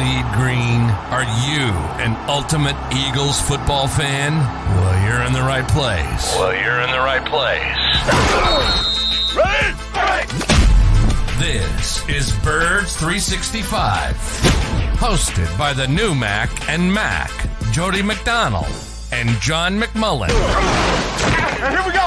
bleed green? Are you an ultimate Eagles football fan? Well, you're in the right place. Ready? This is Birds 365, hosted by the new Mac and Mac, Jody McDonald and John McMullen. Here we go!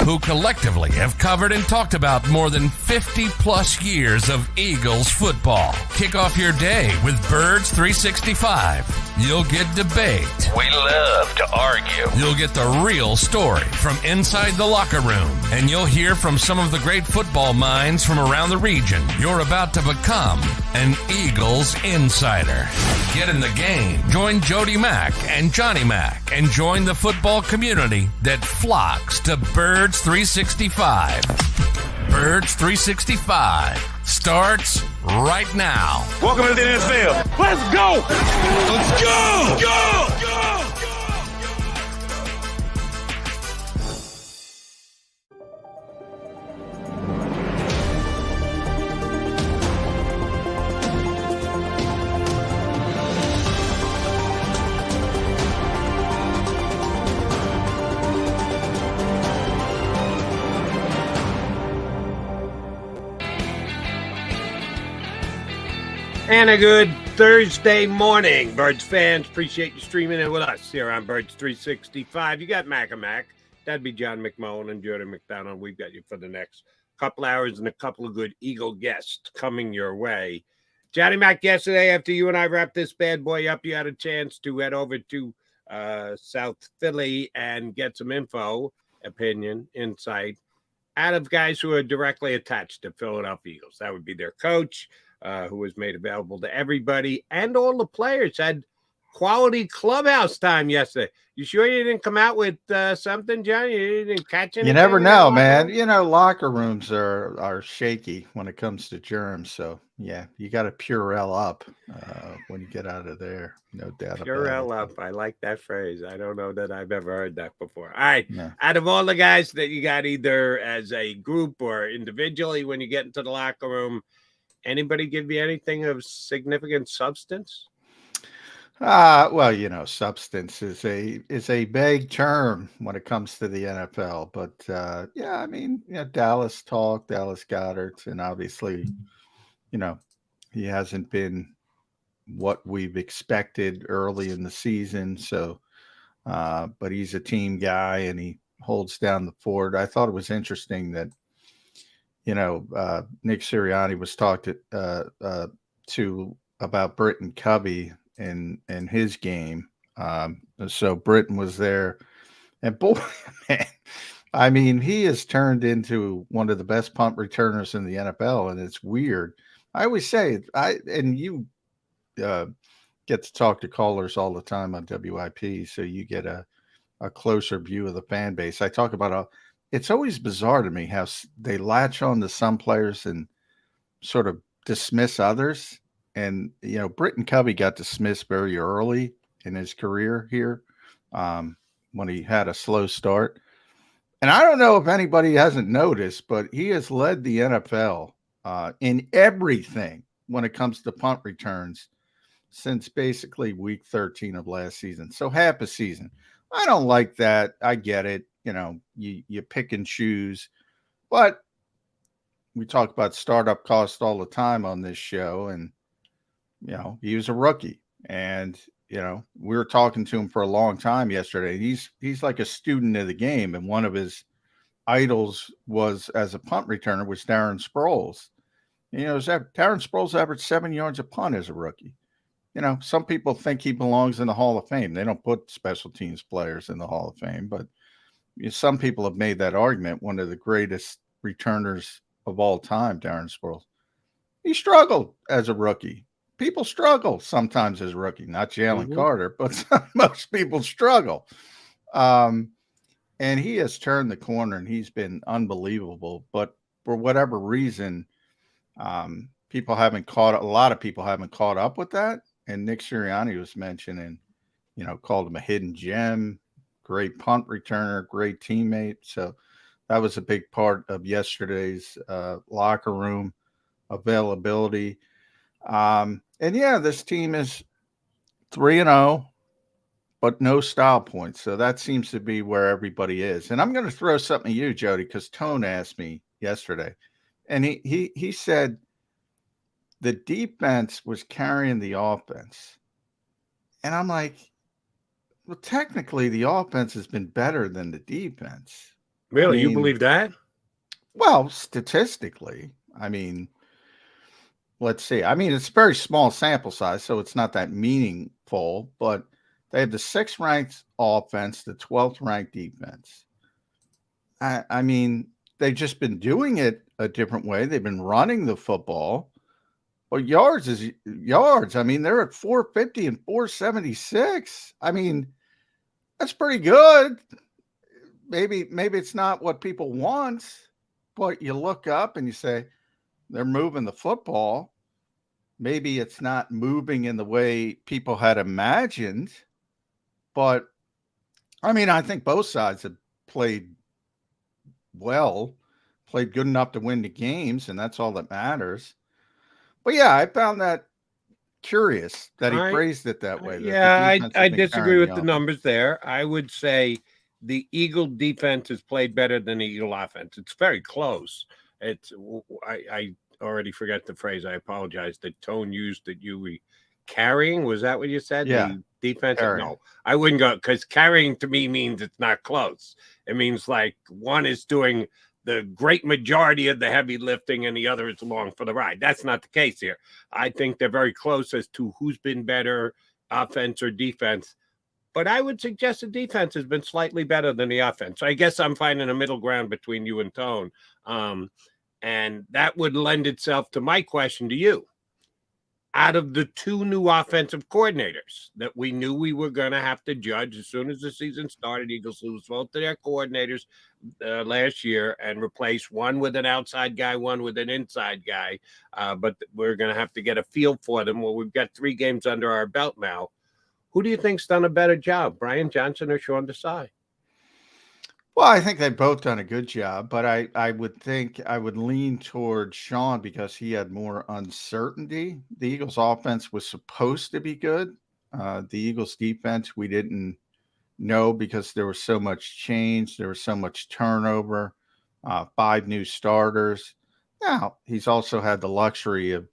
Who collectively have covered and talked about more than 50-plus years of Eagles football. Kick off your day with Birds 365. You'll get debate. We love to argue. You'll get the real story from inside the locker room. And you'll hear from some of the great football minds from around the region. You're about to become an Eagles insider. Get in the game. Join Jody Mack and Johnny Mack and join the football community that flocks to Birds 365. Birds 365 starts right now. Welcome to the NFL. Let's go! Let's go! Go! And a good Thursday morning, Birds fans. Appreciate you streaming in with us here on Birds 365. You got Mac and Mac. That'd be John McMullen and Jody McDonald. We've got you for the next couple hours and a couple of good Eagle guests coming your way. Johnny Mac, yesterday after you and I wrapped this bad boy up, you had a chance to head over to South Philly and get some info, opinion, insight out of guys who are directly attached to Philadelphia Eagles. That would be their coach, who was made available to everybody, and all the players had quality clubhouse time yesterday. You sure you didn't come out with something, John? You didn't catch anything? You never know, man. You know, locker rooms are shaky when it comes to germs. So, yeah, you got to Purell up when you get out of there. No doubt about it. Purell up. I like that phrase. I don't know that I've ever heard that before. All right. Yeah. Out of all the guys that you got either as a group or individually when you get into the locker room, anybody give you anything of significant substance? Well, you know, substance is a vague term when it comes to the NFL. But yeah, I mean, you know, Dallas Goedert, and obviously, you know, he hasn't been what we've expected early in the season. So, but he's a team guy and he holds down the fort. I thought it was interesting that, you know, Nick Sirianni was talked to about Britton Covey in his game. So Britton was there, and boy, man, I mean, he has turned into one of the best punt returners in the NFL, and it's weird. I always say, and you get to talk to callers all the time on WIP, so you get a closer view of the fan base. I talk about it's always bizarre to me how they latch on to some players and sort of dismiss others. And, you know, Britton Covey got dismissed very early in his career here when he had a slow start. And I don't know if anybody hasn't noticed, but he has led the NFL in everything when it comes to punt returns since basically week 13 of last season. So half a season. I don't like that. I get it. You know, you pick and choose, but we talk about startup costs all the time on this show. And, you know, he was a rookie, and, you know, we were talking to him for a long time yesterday. He's like a student of the game. And one of his idols was, as a punt returner, was Darren Sproles. You know, Darren Sproles averaged 7 yards a punt as a rookie. You know, some people think he belongs in the Hall of Fame. They don't put special teams players in the Hall of Fame, but some people have made that argument. One of the greatest returners of all time, Darren Sproles. He struggled as a rookie. People struggle sometimes as a rookie, not Jalen Carter, but most people struggle. And he has turned the corner, and he's been unbelievable. But for whatever reason, a lot of people haven't caught up with that. And Nick Sirianni was mentioning, you know, called him a hidden gem, great punt returner, great teammate. So that was a big part of yesterday's locker room availability. And yeah, this team is 3-0, but no style points. So that seems to be where everybody is. And I'm going to throw something at you, Jody, because Tone asked me yesterday, and he said the defense was carrying the offense. And I'm like, well, technically, the offense has been better than the defense. Really, you believe that? Well, statistically, I mean, let's see. I mean, it's a very small sample size, so it's not that meaningful, but they have the 6th ranked offense, the 12th ranked defense. I mean, they've just been doing it a different way. They've been running the football. But yards is yards. I mean, they're at 450 and 476. I mean, that's pretty good. Maybe it's not what people want, but you look up and you say, they're moving the football. Maybe it's not moving in the way people had imagined, but I mean, I think both sides have played well, played good enough to win the games, and that's all that matters. But yeah, I found that curious that he phrased it that way. Yeah, I disagree with the numbers there. I would say the Eagle defense has played better than the Eagle offense. It's very close. I already forgot the phrase. I apologize. The tone used that you were carrying. Was that what you said? Yeah. The defense? Carrying. No, I wouldn't go, because carrying to me means it's not close. It means like one is doing the great majority of the heavy lifting and the other is along for the ride. That's not the case here. I think they're very close as to who's been better, offense or defense. But I would suggest the defense has been slightly better than the offense. So I guess I'm finding a middle ground between you and Tone. And that would lend itself to my question to you. Out of the 2 new offensive coordinators that we knew we were going to have to judge as soon as the season started, Eagles lose both of their coordinators last year and replace one with an outside guy, one with an inside guy. But we're going to have to get a feel for them. Well, we've got 3 games under our belt now. Who do you think's done a better job, Brian Johnson or Sean Desai? Well, I think they've both done a good job, but I would think I would lean towards Sean because he had more uncertainty. The Eagles offense was supposed to be good. The Eagles defense, we didn't know because there was so much change. There was so much turnover, 5 new starters. Now, he's also had the luxury of,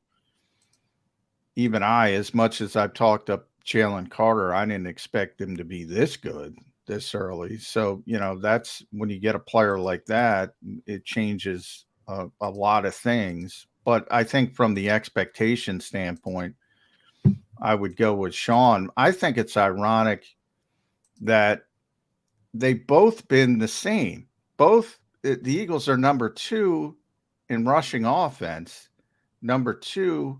even as much as I've talked up Jalen Carter, I didn't expect him to be this good this early. So, that's when you get a player like that, it changes a lot of things. But I think from the expectation standpoint, I would go with Sean. I think it's ironic that they've both been the same. Both the Eagles are number 2 in rushing offense, number 2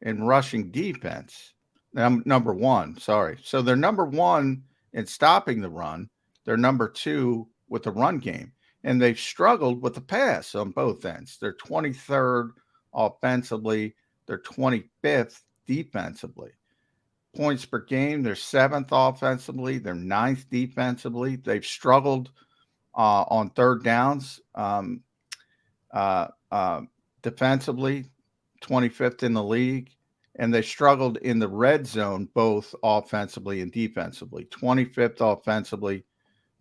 in rushing defense. Number 1, sorry. So they're number 1 in stopping the run. They're number 2 with the run game. And they've struggled with the pass on both ends. They're 23rd offensively. They're 25th defensively. Points per game, they're 7th offensively. They're 9th defensively. They've struggled on third downs defensively, 25th in the league. And they struggled in the red zone, both offensively and defensively, 25th offensively,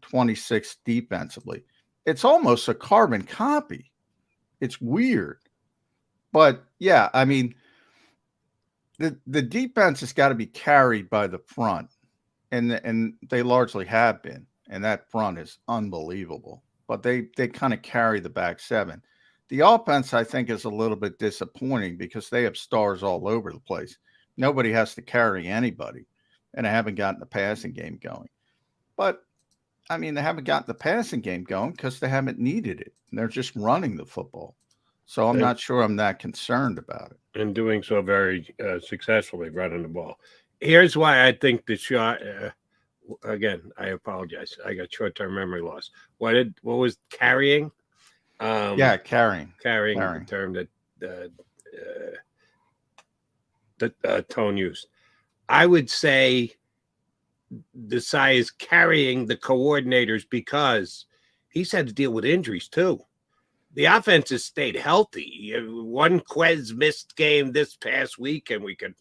26th defensively. It's almost a carbon copy. It's weird. But, yeah, I mean, the defense has got to be carried by the front, and they largely have been, and that front is unbelievable. But they kind of carry the back 7. The offense, I think, is a little bit disappointing because they have stars all over the place. Nobody has to carry anybody, and they haven't gotten the passing game going. But, I mean, they haven't gotten the passing game going because they haven't needed it. And they're just running the football. So I'm not sure I'm that concerned about it. And doing so very successfully, running the ball. Here's why I think the shot, again, I apologize. I got short-term memory loss. What was carrying? Carrying. The term that Tone used. I would say Desai is carrying the coordinators because he's had to deal with injuries too. The offense has stayed healthy. One Quez missed game this past week, and we could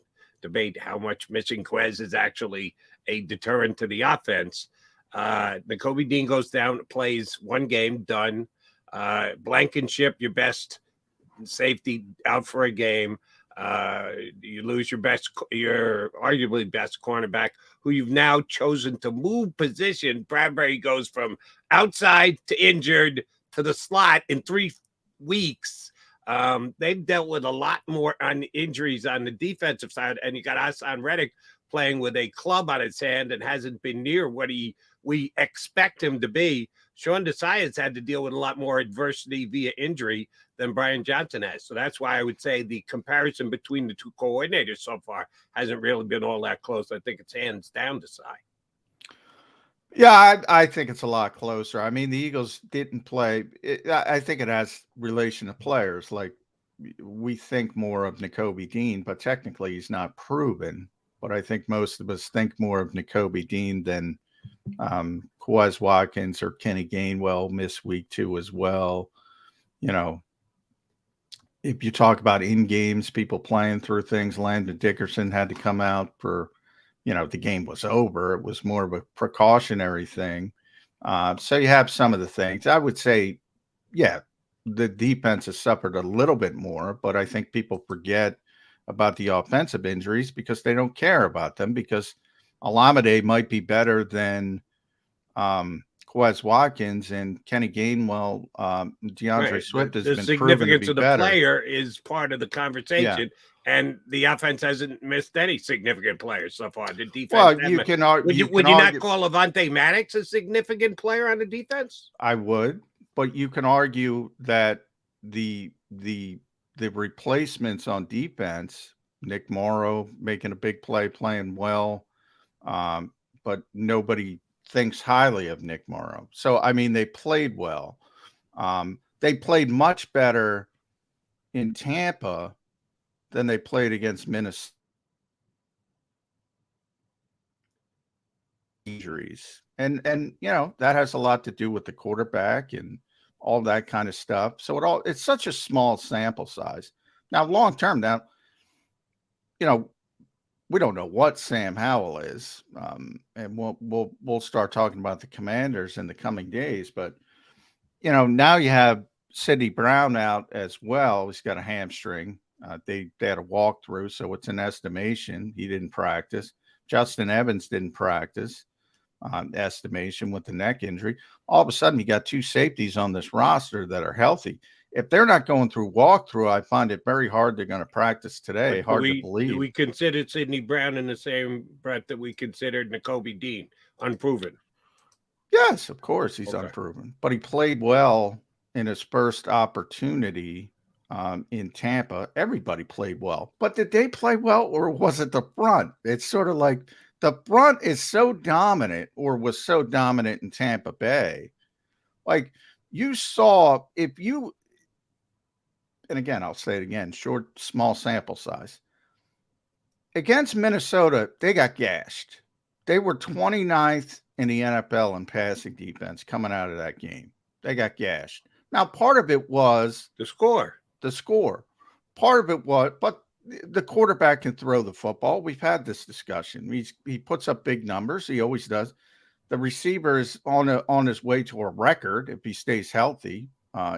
debate how much missing Quez is actually a deterrent to the offense. Nakobe Dean goes down, plays one game, done. Blankenship, your best safety, out for a game. You lose your arguably best cornerback, who you've now chosen to move position. Bradbury goes from outside to injured to the slot in 3 weeks. They've dealt with a lot more on injuries on the defensive side, and you got Hassan Reddick playing with a club on his hand and hasn't been near what we expect him to be. Sean Desai's had to deal with a lot more adversity via injury than Brian Johnson has. So that's why I would say the comparison between the two coordinators so far hasn't really been all that close. I think it's hands down Desai. Yeah, I think it's a lot closer. I mean, the Eagles didn't play. I think it has relation to players. Like, we think more of Nakobe Dean, but technically he's not proven. But I think most of us think more of Nakobe Dean than Quez Watkins or Kenny Gainwell missed week 2 as well. You know, if you talk about in games, people playing through things, Landon Dickerson had to come out for, the game was over. It was more of a precautionary thing. So you have some of the things. I would say, yeah, the defense has suffered a little bit more, but I think people forget about the offensive injuries because they don't care about them, because Alameda might be better than Quez Watkins, and Kenny Gainwell, DeAndre Swift has been proven to be better. The significance of the player is part of the conversation, and the offense hasn't missed any significant players so far. The defense. Well, you can argue. Would you not call Avonte Maddox a significant player on the defense? I would, but you can argue that the replacements on defense, Nick Morrow making a big play, playing well, but nobody thinks highly of Nick Morrow. So, I mean, they played well. They played much better in Tampa than they played against Minnesota. Injuries. And that has a lot to do with the quarterback and all that kind of stuff. So it's such a small sample size. Now, long term, we don't know what Sam Howell is, and we'll start talking about the Commanders in the coming days. But now you have Sidney Brown out as well. He's got a hamstring. They had a walkthrough, so it's an estimation. He didn't practice. Justin Evans didn't practice. Estimation with the neck injury. All of a sudden, you got 2 safeties on this roster that are healthy. If they're not going through walkthrough, I find it very hard they're going to practice today. Hard to believe. Do we consider Sidney Brown in the same breath that we considered Nakobe Dean unproven? Yes, of course he's unproven. But he played well in his first opportunity in Tampa. Everybody played well. But did they play well, or was it the front? It's sort of like the front is so dominant, or was so dominant in Tampa Bay. Like, you saw, and again, I'll say it again, small sample size. Against Minnesota, they got gashed. They were 29th in the NFL in passing defense coming out of that game. They got gashed. Now, part of it was the score. Part of it was, but the quarterback can throw the football. We've had this discussion. He puts up big numbers. He always does. The receiver is on his way to a record if he stays healthy.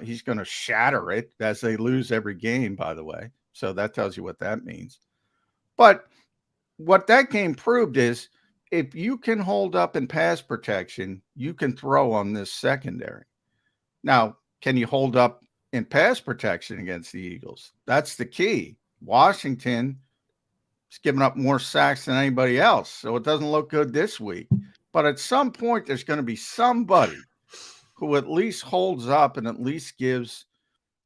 He's going to shatter it as they lose every game, by the way. So that tells you what that means. But what that game proved is, if you can hold up in pass protection, you can throw on this secondary. Now, can you hold up in pass protection against the Eagles? That's the key. Washington is giving up more sacks than anybody else, so it doesn't look good this week. But at some point, there's going to be somebody who at least holds up and at least gives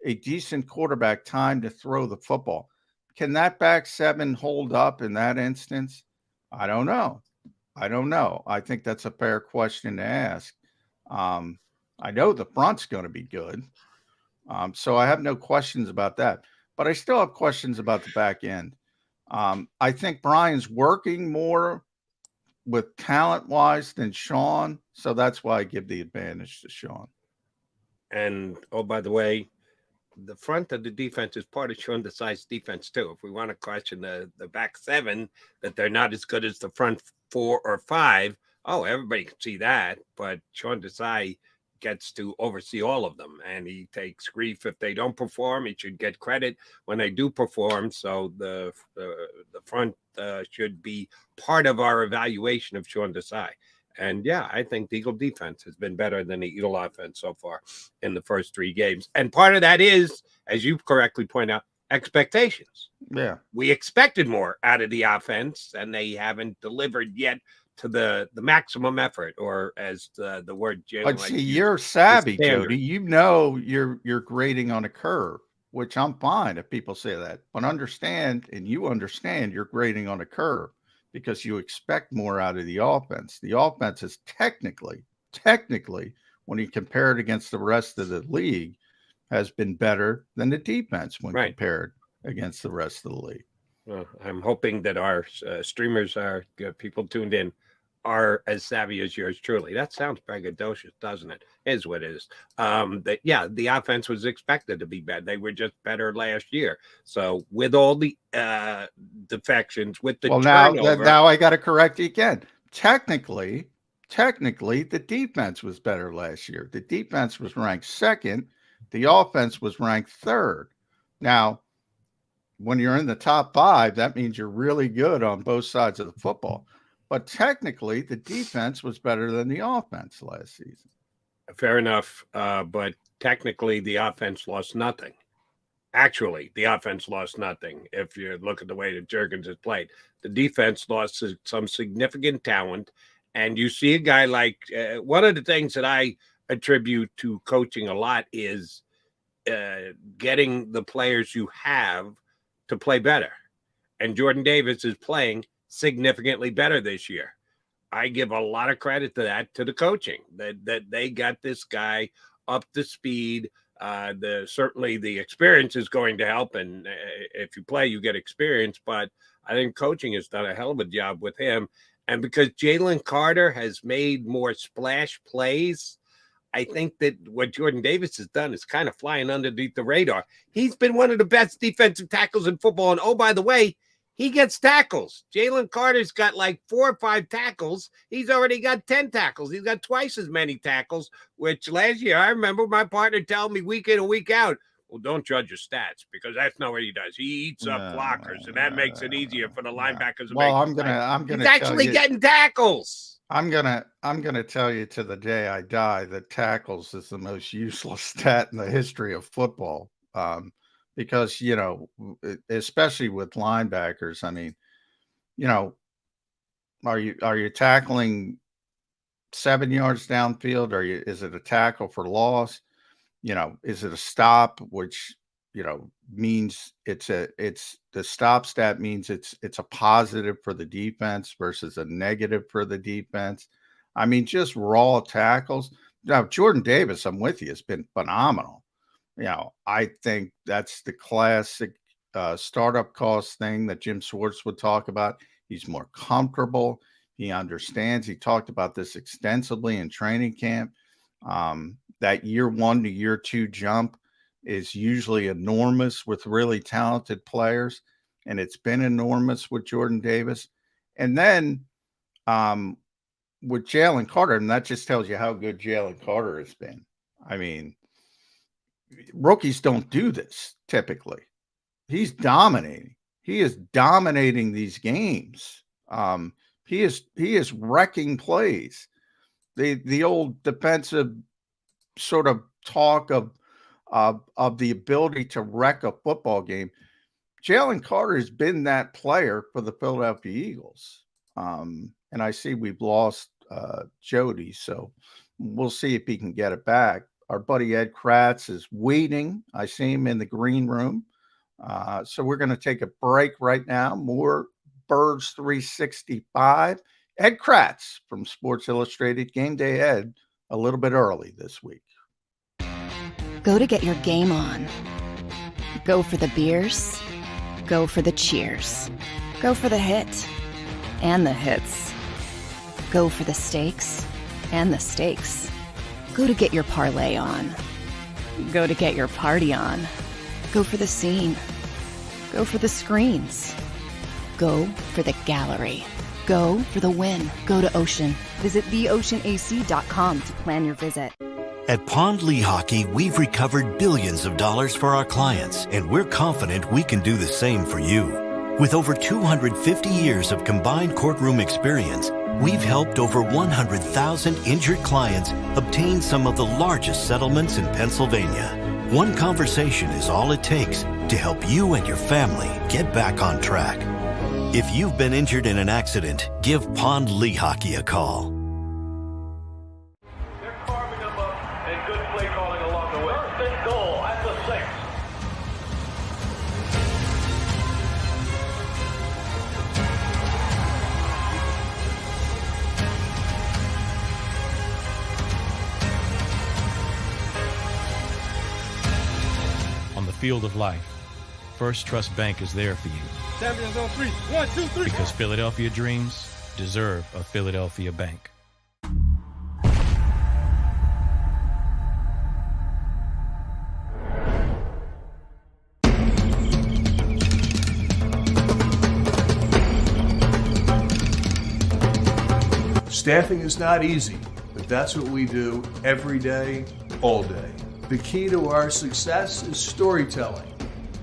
a decent quarterback time to throw the football. Can that back seven hold up in that instance? I don't know. I think that's a fair question to ask. I know the front's going to be good. So I have no questions about that. But I still have questions about the back end. I think Brian's working more with talent-wise than Sean, so that's why I give the advantage to Sean. And, oh, by the way, the front of the defense is part of Sean Desai's defense too. If we want to question the back seven, that they're not as good as the front 4 or 5, everybody can see that. But Sean Desai gets to oversee all of them, and he takes grief if they don't perform. He should get credit when they do perform. So the front should be part of our evaluation of Sean Desai. And yeah, I think the Eagle defense has been better than the Eagle offense so far in the first 3 games. And part of that is, as you correctly point out, expectations. Yeah. We expected more out of the offense, and they haven't delivered yet to the maximum effort, or as the word Jalen. But see, you're savvy, Jody. You know you're grading on a curve, which I'm fine if people say that. But understand, and you understand, you're grading on a curve, because you expect more out of the offense. The offense is technically, when you compare it against the rest of the league, has been better than the defense when compared against the rest of the league. Well, I'm hoping that our streamers people tuned in are as savvy as yours truly. That sounds braggadocious, doesn't it? Is what it is. The offense was expected to be bad. They were just better last year. So with all the defections, with the turnover, now I got to correct you again. Technically, the defense was better last year. The defense was ranked 2nd. The offense was ranked 3rd. Now, when you're in the top 5, that means you're really good on both sides of the football. But technically, the defense was better than the offense last season. Fair enough. But technically, the offense lost nothing. Actually, the offense lost nothing. If you look at the way that Juergens has played, the defense lost some significant talent. And you see a guy like one of the things that I attribute to coaching a lot is getting the players you have to play better. And Jordan Davis is playing significantly better this year. I give a lot of credit to that, to the coaching, that they got this guy up to speed. Certainly the experience is going to help, and if you play, you get experience. But I think coaching has done a hell of a job with him. And because Jalen Carter has made more splash plays, I think that what Jordan Davis has done is kind of flying underneath the radar. He's been one of the best defensive tackles in football. And oh, by the way, he gets tackles. Jalen Carter's got like 4 or 5 tackles. He's already got 10 tackles. He's got twice as many tackles, which last year I remember my partner telling me week in and week out, well, don't judge your stats, because that's not what he does. He eats up blockers, and that makes it easier for the linebackers. Well, I'm gonna. He's actually getting tackles. I'm gonna tell you to the day I die that tackles is the most useless stat in the history of football. Because, especially with linebackers, I mean, are you tackling 7 yards downfield? Is it a tackle for loss? Is it a stop, which, means the stop stat means it's a positive for the defense versus a negative for the defense. I mean, just raw tackles. Now, Jordan Davis, I'm with you, has been phenomenal. I think that's the classic startup cost thing that Jim Schwartz would talk about. He's more comfortable. He understands. He talked about this extensively in training camp. That year 1 to year 2 jump is usually enormous with really talented players, and it's been enormous with Jordan Davis. And then with Jalen Carter, and that just tells you how good Jalen Carter has been. I mean, rookies don't do this typically. He's dominating. He is dominating these games. He is wrecking plays. The old defensive sort of talk of the ability to wreck a football game. Jalen Carter has been that player for the Philadelphia Eagles. And I see we've lost Jody, so we'll see if he can get it back. Our buddy Ed Kratz is waiting. I see him in the green room. So we're going to take a break right now. More Birds 365. Ed Kratz from Sports Illustrated. Game day Ed a little bit early this week. Go to get your game on. Go for the beers. Go for the cheers. Go for the hit and the hits. Go for the stakes and the stakes. Go to get your parlay on. Go to get your party on. Go for the scene. Go for the screens. Go for the gallery. Go for the win. Go to Ocean. Visit theoceanac.com to plan your visit. At Pond Lehocky, we've recovered billions of dollars for our clients, and we're confident we can do the same for you. With over 250 years of combined courtroom experience, we've helped over 100,000 injured clients obtain some of the largest settlements in Pennsylvania. One conversation is all it takes to help you and your family get back on track. If you've been injured in an accident, give Pond Lehocky a call. They're carving them up and good play calling along the way. First and goal at the 6. On the field of life, First Trust Bank is there for you. Champions on 3. 1, 2, 3. Because Philadelphia dreams deserve a Philadelphia bank. Staffing is not easy, but that's what we do every day, all day. The key to our success is storytelling,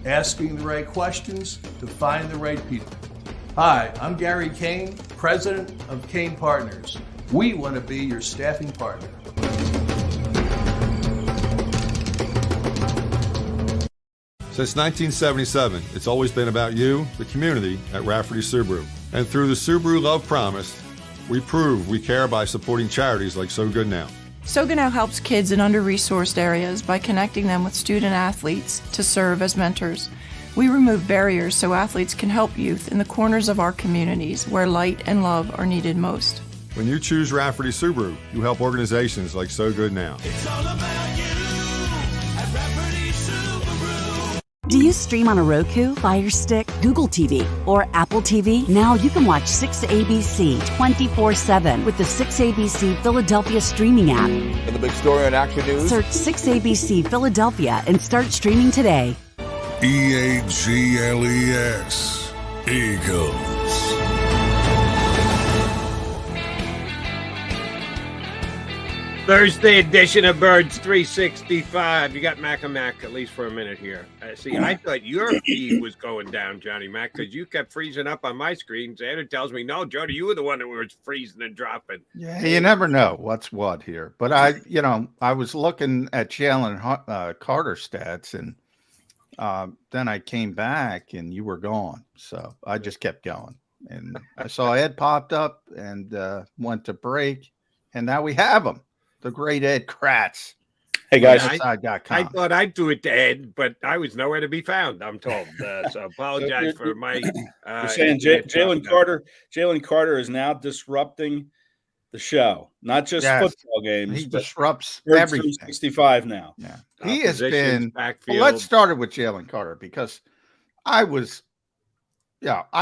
asking the right questions to find the right people. Hi, I'm Gary Kane, president of Kane Partners. We want to be your staffing partner. Since 1977, it's always been about you, the community, at Rafferty Subaru. And through the Subaru Love Promise, we prove we care by supporting charities like So Good Now. So Good Now helps kids in under-resourced areas by connecting them with student athletes to serve as mentors. We remove barriers so athletes can help youth in the corners of our communities where light and love are needed most. When you choose Rafferty Subaru, you help organizations like So Good Now. It's all about you at Rafferty Subaru. Do you stream on a Roku, Fire Stick, Google TV, or Apple TV? Now you can watch 6ABC 24/7 with the 6ABC Philadelphia streaming app. And the big story on Action News? Search 6ABC Philadelphia and start streaming today. EAGLES. Eagles. Thursday edition of Birds 365. You got Mac and Mac at least for a minute here. See, I thought your feed was going down, Johnny Mac, because you kept freezing up on my screen. Zander tells me, no, Jody, you were the one that was freezing and dropping. Yeah, you never know what's what here. But I was looking at Jalen Carter stats, and then I came back and you were gone. So I just kept going. And I saw Ed popped up and went to break, and now we have him. The great Ed Kratz. Hey, guys. I thought I'd do it to Ed, but I was nowhere to be found, I'm told. So apologize for my... You're saying Jalen Carter is now disrupting the show, not just football games. He disrupts everything. 365 now. Yeah. He has been... Well, let's start it with Jalen Carter, because I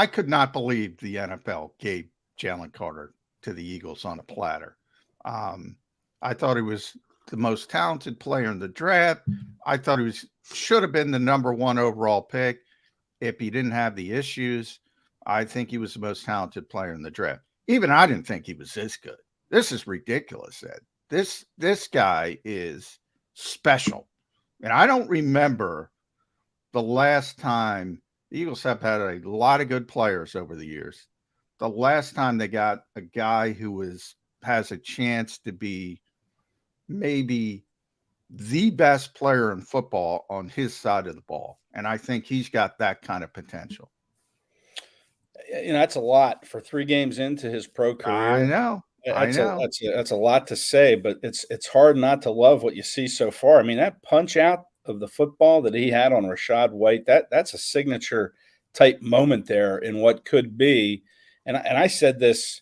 could not believe the NFL gave Jalen Carter to the Eagles on a platter. I thought he was the most talented player in the draft. I thought he should have been the number 1 overall pick if he didn't have the issues. I think he was the most talented player in the draft. Even I didn't think he was this good. This is ridiculous, Ed. This guy is special. And I don't remember the last time the Eagles have had a lot of good players over the years. The last time they got a guy who has a chance to be maybe the best player in football on his side of the ball. And I think he's got that kind of potential. That's a lot for 3 games into his pro career. I know. That's a lot to say, but it's hard not to love what you see so far. I mean, that punch out of the football that he had on Rachaad White, that's a signature type moment there in what could be. And I said this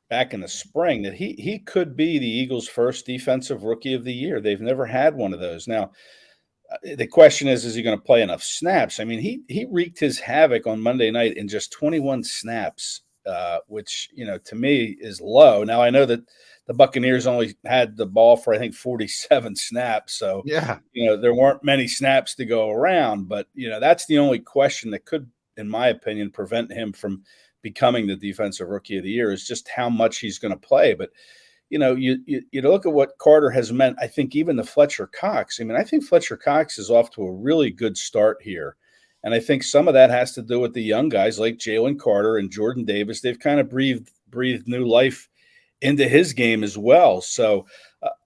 back in the spring that he could be the Eagles' first defensive rookie of the year. They've never had one of those. Now, the question is he going to play enough snaps? I mean, he wreaked his havoc on Monday night in just 21 snaps, which, to me is low. Now, I know that the Buccaneers only had the ball for, I think, 47 snaps. So, Yeah. there weren't many snaps to go around. But, that's the only question that could, in my opinion, prevent him from becoming the defensive rookie of the year, is just how much he's going to play. But, you look at what Carter has meant, I think, even to Fletcher Cox. I mean, I think Fletcher Cox is off to a really good start here. And I think some of that has to do with the young guys like Jalen Carter and Jordan Davis. They've kind of breathed new life into his game as well. So,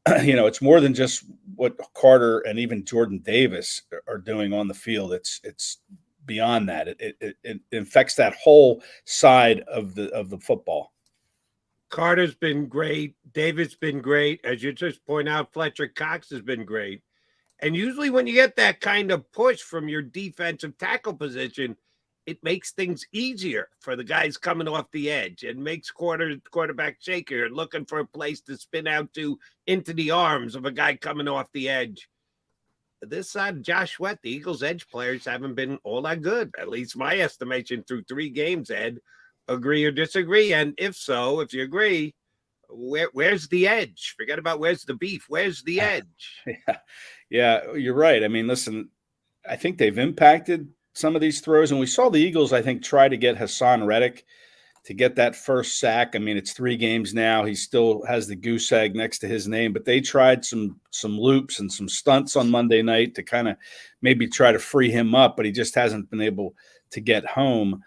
it's more than just what Carter and even Jordan Davis are doing on the field. It's beyond that. It affects that whole side of the football. Carter's been great. Davis been great. As you just point out, Fletcher Cox has been great. And usually when you get that kind of push from your defensive tackle position, it makes things easier for the guys coming off the edge and makes quarterback shakier and looking for a place to spin out to into the arms of a guy coming off the edge. This side, Josh Sweat, the Eagles' edge players haven't been all that good, at least my estimation through 3 games, Ed. Agree or disagree? And if so, if you agree, where's the edge? Forget about where's the beef. Where's the edge? Yeah, you're right. I mean, listen, I think they've impacted some of these throws, and we saw the Eagles, I think, try to get Hassan Reddick to get that first sack. I mean, it's 3 games now. He still has the goose egg next to his name, but they tried some loops and some stunts on Monday night to kind of maybe try to free him up, but he just hasn't been able to get home.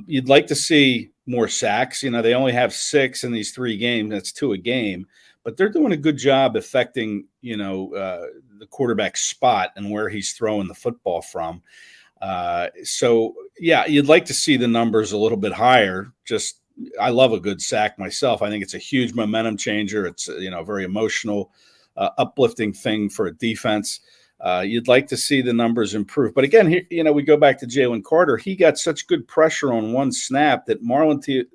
You'd like to see more sacks. They only have 6 in these 3 games. That's 2 a game, but they're doing a good job affecting, the quarterback spot and where he's throwing the football from. So yeah, you'd like to see the numbers a little bit higher. I love a good sack myself. I think it's a huge momentum changer. It's a very emotional, uplifting thing for a defense. You'd like to see the numbers improve. But again, here, we go back to Jalen Carter. He got such good pressure on one snap that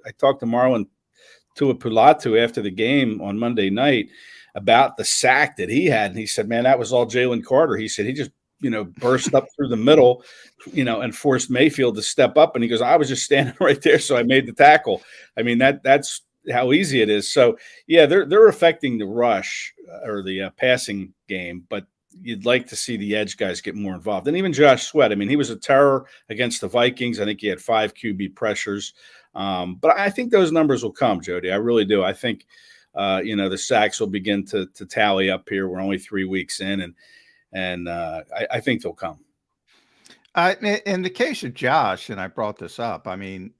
I talked to Marlon Tuapulatu after the game on Monday night about the sack that he had. And he said, man, that was all Jalen Carter. He said he just, burst up through the middle, and forced Mayfield to step up. And he goes, I was just standing right there, so I made the tackle. I mean, that's how easy it is. So, yeah, they're affecting the rush or the passing game, but you'd like to see the edge guys get more involved. And even Josh Sweat, I mean, he was a terror against the Vikings. I think he had 5 QB pressures. But I think those numbers will come, Jody. I really do. I think, the sacks will begin to tally up here. We're only 3 weeks in, and I think they'll come. In the case of Josh, and I brought this up, I mean,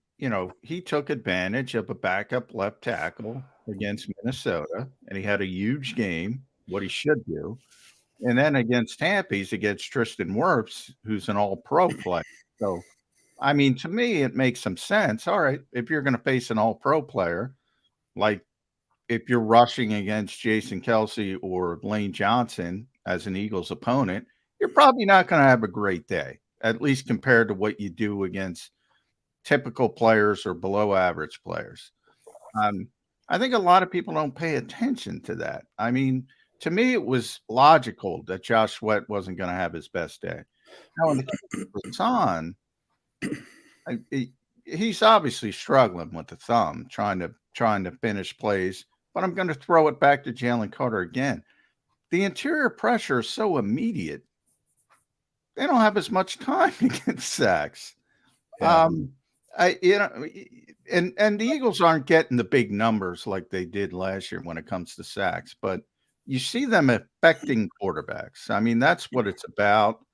he took advantage of a backup left tackle against Minnesota, and he had a huge game, what he should do. And then against Tampa, he's against Tristan Wirfs, who's an all-pro player. So, I mean, to me, it makes some sense. All right, if you're going to face an all-pro player, like if you're rushing against Jason Kelsey or Lane Johnson as an Eagles opponent, you're probably not going to have a great day, at least compared to what you do against typical players or below average players. I think a lot of people don't pay attention to that. I mean, to me, it was logical that Josh Sweat wasn't going to have his best day. Now, in the case of Hassan, he's obviously struggling with the thumb, trying to finish plays. But I'm going to throw it back to Jalen Carter again. The interior pressure is so immediate; they don't have as much time to get sacks. Yeah. And the Eagles aren't getting the big numbers like they did last year when it comes to sacks, but you see them affecting quarterbacks. I mean, that's what it's about.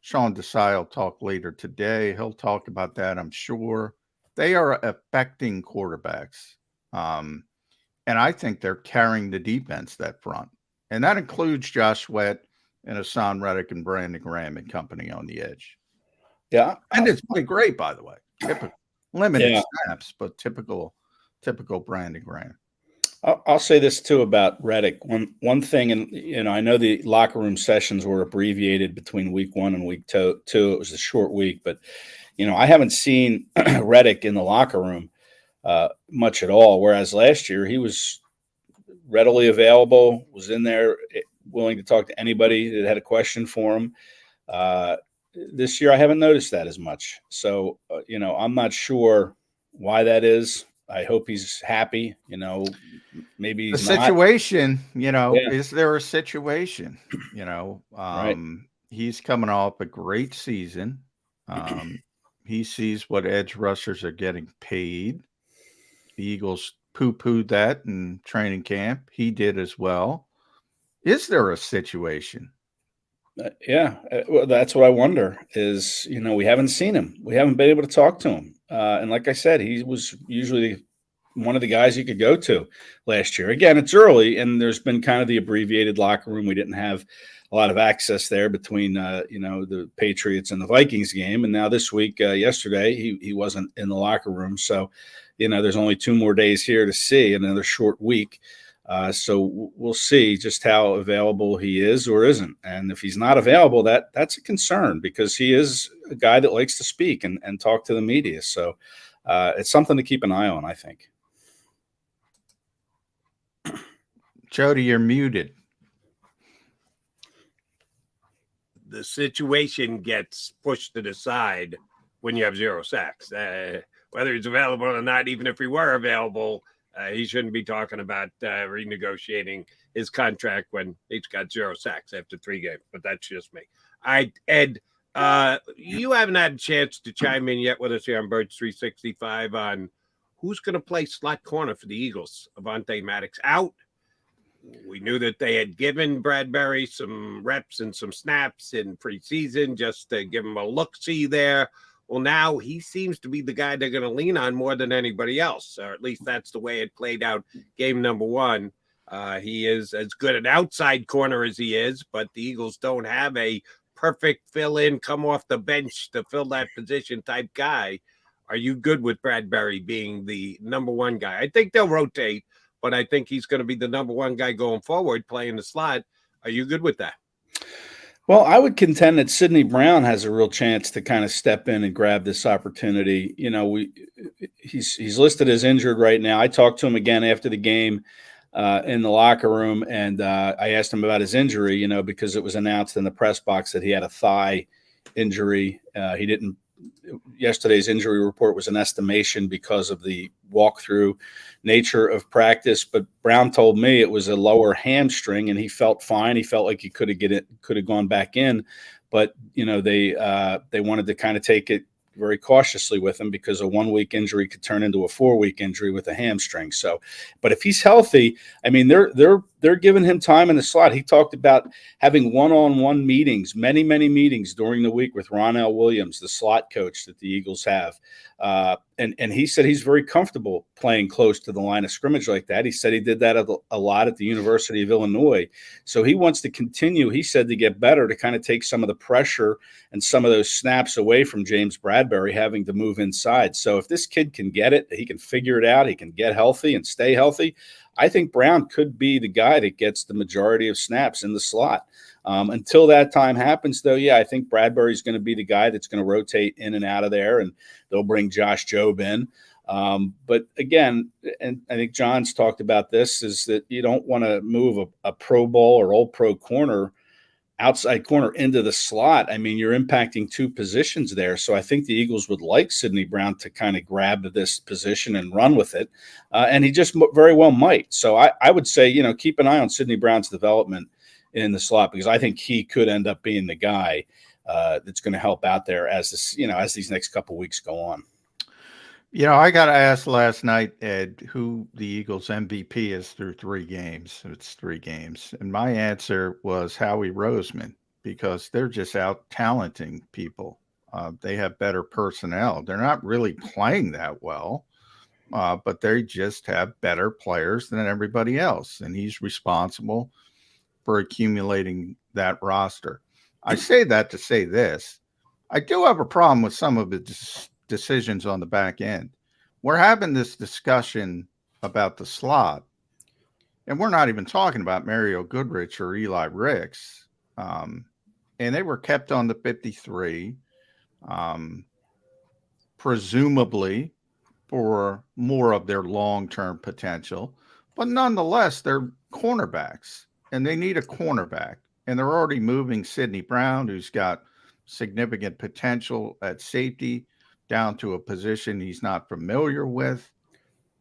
Sean Desai will talk later today. He'll talk about that, I'm sure. They are affecting quarterbacks. And I think they're carrying the defense that front. And that includes Josh Sweat and Hassan Reddick and Brandon Graham and company on the edge. Yeah. And it's pretty great, by the way. Limited snaps, but typical Brandon Graham. I'll say this too about Reddick. One thing, and I know the locker room sessions were abbreviated between week 1 and week 2. It was a short week, but I haven't seen Reddick in the locker room much at all. Whereas last year he was readily available, was in there, willing to talk to anybody that had a question for him. This year I haven't noticed that as much. So I'm not sure why that is. I hope he's happy. Maybe The he's not. situation, Yeah. is there a situation? Right. He's coming off a great season. He sees what edge rushers are getting paid. The Eagles poo-pooed that in training camp. He did as well. Is there a situation? Yeah, well, that's what I wonder is, we haven't seen him. We haven't been able to talk to him. And like I said, he was usually one of the guys you could go to last year. Again, it's early, and there's been kind of the abbreviated locker room. We didn't have a lot of access there between, the Patriots and the Vikings game. And now this week, yesterday, he wasn't in the locker room. So, there's only 2 more days here to see, another short week. So we'll see just how available he is or isn't. And if he's not available, that's a concern because he is a guy that likes to speak and talk to the media. So it's something to keep an eye on, I think. Jody, you're muted. The situation gets pushed to the side when you have 0 sacks. Whether he's available or not, even if he were available, he shouldn't be talking about renegotiating his contract when he's got 0 sacks after 3 games. But that's just me. Ed, you haven't had a chance to chime in yet with us here on Birds 365 on who's going to play slot corner for the Eagles. Avonte Maddox out. We knew that they had given Bradbury some reps and some snaps in preseason just to give him a look-see there. Well, now he seems to be the guy they're going to lean on more than anybody else, or at least that's the way it played out game number 1. He is as good an outside corner as he is, but the Eagles don't have a perfect fill-in, come off the bench to fill that position type guy. Are you good with Bradbury being the number 1 guy? I think they'll rotate, but I think he's going to be the number 1 guy going forward playing the slot. Are you good with that? Well, I would contend that Sidney Brown has a real chance to kind of step in and grab this opportunity. He's listed as injured right now. I talked to him again after the game in the locker room, and I asked him about his injury, because it was announced in the press box that he had a thigh injury. Yesterday's injury report was an estimation because of the walkthrough nature of practice, but Brown told me it was a lower hamstring and he felt fine. He felt like he could have gone back in, but they wanted to kind of take it very cautiously with him because a 1-week injury could turn into a 4-week injury with a hamstring. So, but if he's healthy, I mean, they're giving him time in the slot. He talked about having one-on-one meetings, many meetings during the week with Ronell Williams, the slot coach that the Eagles have. And he said he's very comfortable playing close to the line of scrimmage like that. He said he did that a lot at the University of Illinois. So he wants to continue, he said, to get better, to kind of take some of the pressure and some of those snaps away from James Bradbury having to move inside. So if this kid can get it, he can figure it out, he can get healthy and stay healthy, I think Brown could be the guy that gets the majority of snaps in the slot. Until that time happens, though, yeah, I think Bradbury's going to be the guy that's going to rotate in and out of there, and they'll bring Josh Jobe in. But again, and I think John's talked about this, is that you don't want to move a Pro Bowl or All Pro corner, outside corner, into the slot. I mean, you're impacting 2 positions there. So I think the Eagles would like Sidney Brown to kind of grab this position and run with it. And he just very well might. So I would say, keep an eye on Sidney Brown's development in the slot, because I think he could end up being the guy that's going to help out there as these next couple weeks go on. I got asked last night, Ed, who the Eagles MVP is through 3 games. It's 3 games. And my answer was Howie Roseman, because they're just out talenting people. They have better personnel. They're not really playing that well, but they just have better players than everybody else. And he's responsible for accumulating that roster. I say that to say this. I do have a problem with some of the decisions on the back end. We're having this discussion about the slot, and we're not even talking about Mario Goodrich or Eli Ricks. And they were kept on the 53, presumably for more of their long-term potential. But nonetheless, they're cornerbacks, and they need a cornerback. And they're already moving Sidney Brown, who's got significant potential at safety, down to a position he's not familiar with.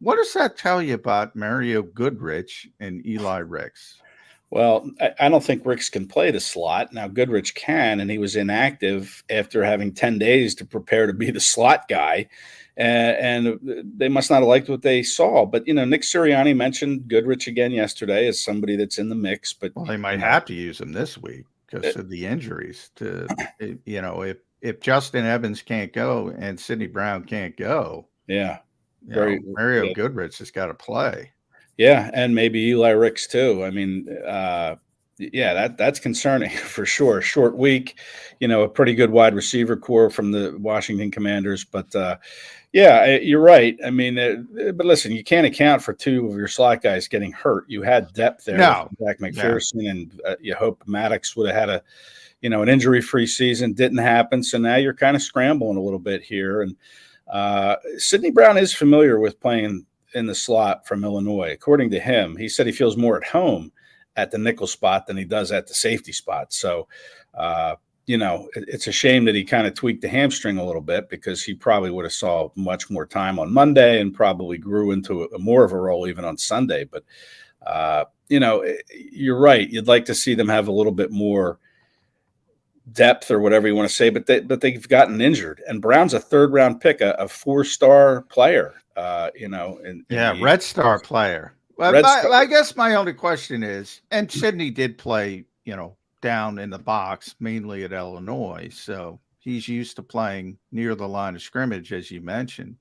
What does that tell you about Mario Goodrich and Eli Ricks? Well, I don't think Ricks can play the slot. Now, Goodrich can, and he was inactive after having 10 days to prepare to be the slot guy. And they must not have liked what they saw. But, Nick Sirianni mentioned Goodrich again yesterday as somebody that's in the mix. But they might have to use him this week because of the injuries. If Justin Evans can't go and Sidney Brown can't go, Mario Goodrich has got to play. Yeah, and maybe Eli Ricks too. I mean, that's concerning for sure. Short week, a pretty good wide receiver core from the Washington Commanders. But, you're right. I mean, but listen, you can't account for two of your slot guys getting hurt. You had depth there. No. Zach McPherson, and you hope Maddox would have had an injury-free season. Didn't happen. So now you're kind of scrambling a little bit here. And Sidney Brown is familiar with playing in the slot from Illinois. According to him, he said he feels more at home at the nickel spot than he does at the safety spot. So, it's a shame that he kind of tweaked the hamstring a little bit because he probably would have saw much more time on Monday and probably grew into more of a role even on Sunday. But, you're right. You'd like to see them have a little bit more depth or whatever you want to say, but they've gotten injured. And Brown's a third-round pick, a 4-star player. Red Star player. Well, I guess my only question is, and Sidney did play, down in the box, mainly at Illinois, so he's used to playing near the line of scrimmage, as you mentioned.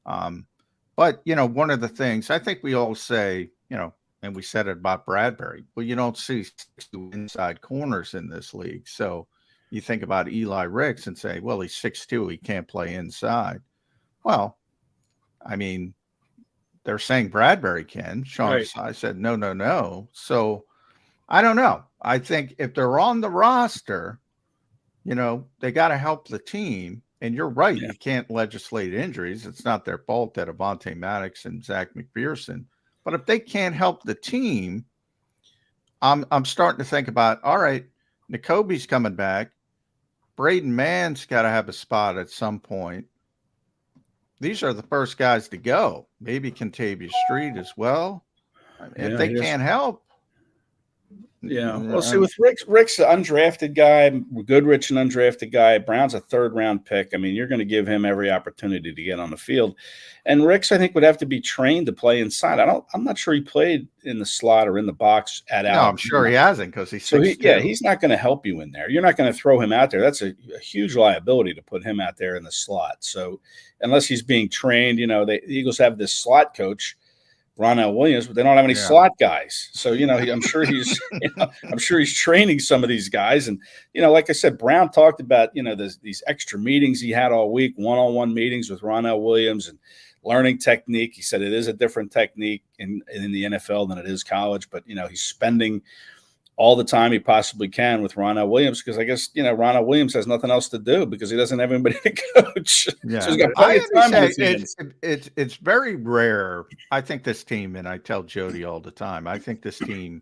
But one of the things I think we all say, and we said it about Bradbury, well, you don't see inside corners in this league, so you think about Eli Ricks and say, well, he's 6'2", he can't play inside. Well, I mean, they're saying Bradbury can. Sean Desai said, no. So I don't know. I think if they're on the roster, they got to help the team. And you're right. You can't legislate injuries. It's not their fault that Avonte Maddox and Zach McPherson. But if they can't help the team, I'm starting to think about, all right, N'Kobe's coming back. Braden Mann's got to have a spot at some point. These are the first guys to go. Maybe Kentavious Street as well. If they can't help. Yeah. Well, see, with Rick's an undrafted guy, Goodrich an undrafted guy, Brown's a third-round pick. I mean, you're going to give him every opportunity to get on the field. And Rick's, I think, would have to be trained to play inside. I'm not sure he played in the slot or in the box at Alabama. No, I'm sure he hasn't because he's 6'2". He's not going to help you in there. You're not going to throw him out there. That's a huge liability to put him out there in the slot. So unless he's being trained, the Eagles have this slot coach, Ronell Williams, but they don't have any slot guys. So, I'm sure he's training some of these guys. And, like I said, Brown talked about, these extra meetings he had all week, one-on-one meetings with Ronell Williams and learning technique. He said it is a different technique in the NFL than it is college, but, he's spending all the time he possibly can with Ronell Williams because I guess, Ronell Williams has nothing else to do because he doesn't have anybody to coach. Yeah. So he's got plenty of time. It's very rare. I think this team, and I tell Jody all the time, I think this team,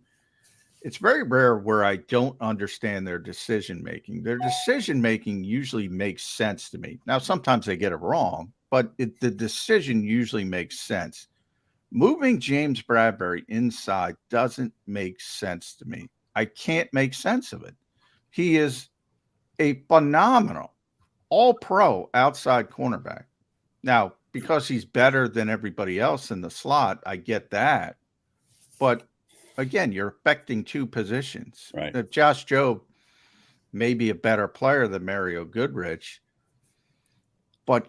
it's very rare where I don't understand their decision-making. Their decision-making usually makes sense to me. Now, sometimes they get it wrong, but the decision usually makes sense. Moving James Bradbury inside doesn't make sense to me. I can't make sense of it. He is a phenomenal all-pro outside cornerback. Now, because he's better than everybody else in the slot, I get that. But again, you're affecting two positions. Right. If Josh Jobe may be a better player than Mario Goodrich, but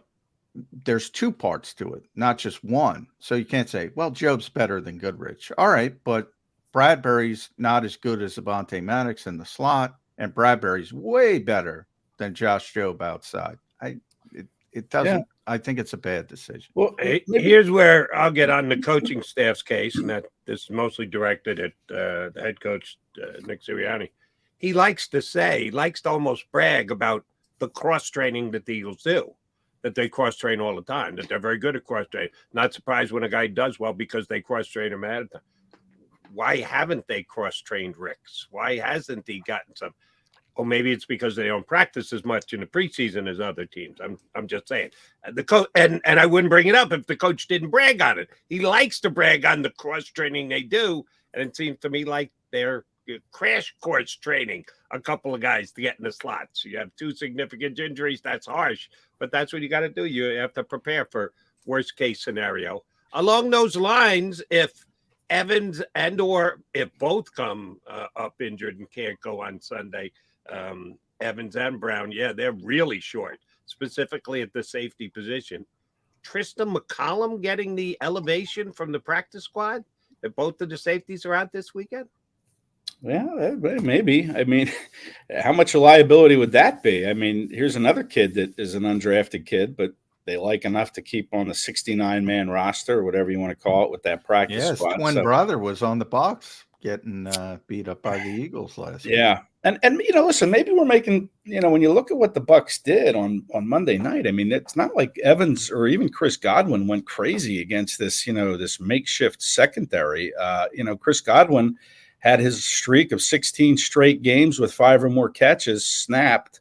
there's two parts to it, not just one. So you can't say, well, Jobe's better than Goodrich. All right, but Bradbury's not as good as Avonte Maddox in the slot, and Bradbury's way better than Josh Jobe outside. It doesn't. Yeah. I think it's a bad decision. Well, here's where I'll get on the coaching staff's case, and that this is mostly directed at the head coach, Nick Sirianni. He likes to almost brag about the cross-training that the Eagles do, that they cross-train all the time, that they're very good at cross-training. Not surprised when a guy does well because they cross-train him at a time. Why haven't they cross-trained Ricks? Why hasn't he gotten some? Or maybe it's because they don't practice as much in the preseason as other teams. I'm just saying. The coach and I wouldn't bring it up if the coach didn't brag on it. He likes to brag on the cross training they do, and it seems to me like they're crash course training a couple of guys to get in the slots. You have 2 significant injuries. That's harsh, but that's what you got to do. You have to prepare for worst case scenario. Along those lines, if Evans and or if both come up injured and can't go on Sunday, Evans and Brown, they're really short, specifically at the safety position. Tristan McCollum getting the elevation from the practice squad if both of the safeties are out this weekend? Yeah, maybe. I mean, how much a liability would that be? I mean, here's another kid that is an undrafted kid, but they like enough to keep on the 69-man roster or whatever you want to call it with that practice squad. His twin brother was on the box getting beat up by the Eagles last week. Yeah. And listen, maybe we're making, when you look at what the Bucs did on Monday night, I mean, it's not like Evans or even Chris Godwin went crazy against this, this makeshift secondary. Chris Godwin had his streak of 16 straight games with 5 or more catches snapped,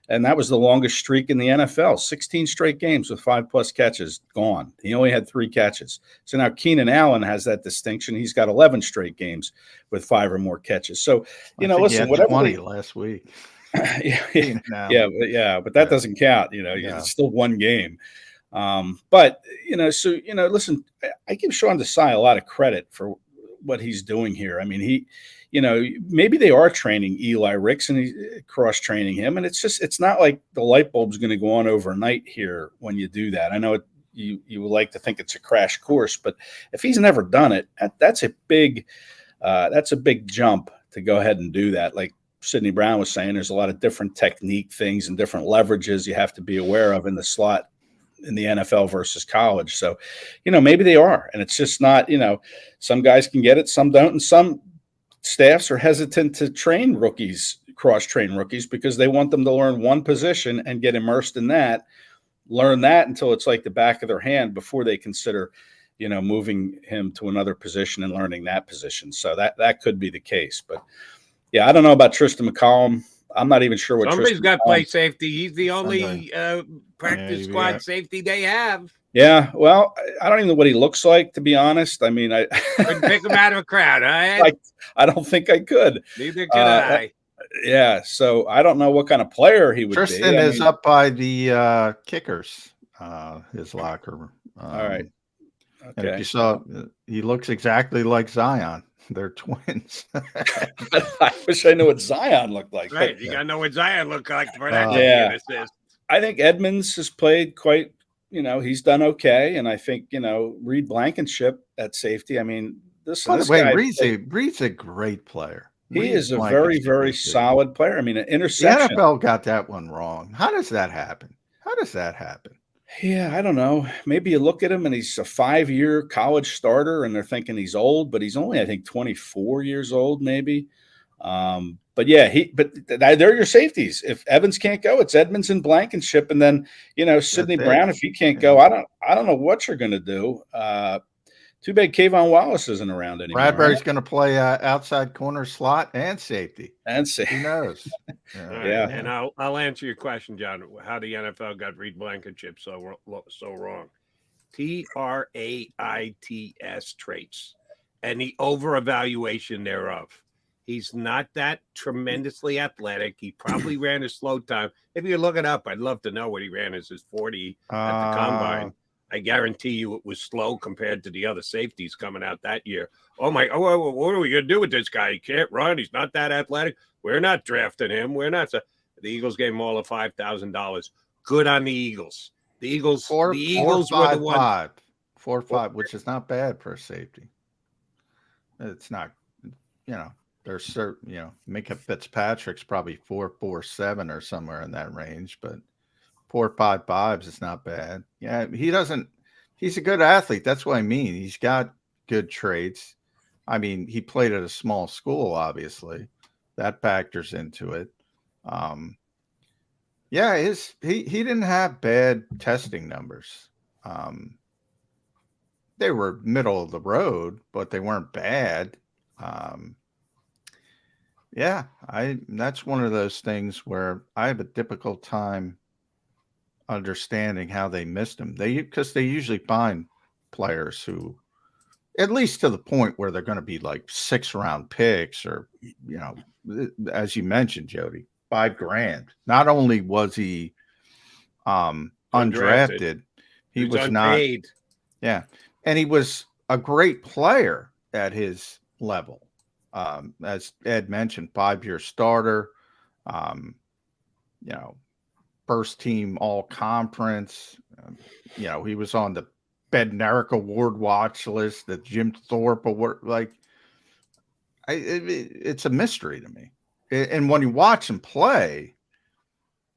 and that was the longest streak in the NFL. 16 straight games with 5+ catches gone. He only had 3 catches. So now Keenan Allen has that distinction. He's got 11 straight games with 5 or more catches. So, listen, whatever 20 last week. but that doesn't count. It's still one game. Listen, I give Sean Desai a lot of credit for what he's doing here. I mean, maybe they are training Eli Ricks and he's cross-training him, and it's not like the light bulb's going to go on overnight here when you do that. I know you would like to think it's a crash course, but if he's never done it, that's a big jump to go ahead and do that. Like Sidney Brown was saying, there's a lot of different technique things and different leverages you have to be aware of in the slot in the NFL versus college. So, maybe they are, and it's just not, some guys can get it, some don't, and some staffs are hesitant to train rookies, cross-train rookies, because they want them to learn one position and get immersed in that, learn that until it's like the back of their hand before they consider, moving him to another position and learning that position. So that could be the case. But, I don't know about Tristan McCollum. I'm not even sure what somebody's got to play safety. He's the only practice squad safety they have. Yeah, well, I don't even know what he looks like, to be honest. I mean, I couldn't pick him out of a crowd. I don't think I could. Neither can I. Yeah, so I don't know what kind of player he would Tristan be. is up by the kickers, his locker room. All right. Okay. And if you saw, he looks exactly like Zion. They're twins. I wish I knew what Zion looked like. Right, you got to know what Zion looked like for that. I think Edmonds has played quite. He's done okay, and I think Reed Blankenship at safety. I mean, by the way, Reed's a great player. He is a very, very solid player. I mean, an interception. The NFL got that one wrong. How does that happen? Yeah, I don't know. Maybe you look at him and he's a 5-year college starter and they're thinking he's old, but he's only, I think, 24 years old, maybe. But they're your safeties. If Evans can't go, it's Edmonds and Blankenship, and then Sidney Brown. If he can't go, I don't know what you're going to do. Too bad Kayvon Wallace isn't around anymore. Bradbury's going to play outside corner slot and safety. Who knows? Yeah. And I'll answer your question, John. How the NFL got Reed Blankenship so wrong? TRAITS traits and the over-evaluation thereof. He's not that tremendously athletic. He probably ran a slow time. If you look it up, I'd love to know what he ran as his 40 at the combine. I guarantee you it was slow compared to the other safeties coming out that year. Oh, what are we going to do with this guy? He can't run. He's not that athletic. We're not drafting him. We're not. The Eagles gave him all of $5,000. Good on the Eagles. The Eagles were the one. 4.5, which is not bad for a safety. It's not, there's certain, Minka Fitzpatrick's probably 4.47 or somewhere in that range, but 4.55 is not bad. Yeah, he's a good athlete. That's what I mean. He's got good traits. I mean, he played at a small school, obviously. That factors into it. He didn't have bad testing numbers. They were middle of the road, but they weren't bad. Yeah, that's one of those things where I have a difficult time understanding how they missed him. Because they usually find players who, at least to the point where they're going to be like 6-round picks, or as you mentioned, Jody, $5,000. Not only was he undrafted, he was not. Unpaid. Yeah, and he was a great player at his level. As Ed mentioned, 5-year starter. First team all conference. He was on the Bednarik Award watch list, the Jim Thorpe Award. It's a mystery to me. And when you watch him play,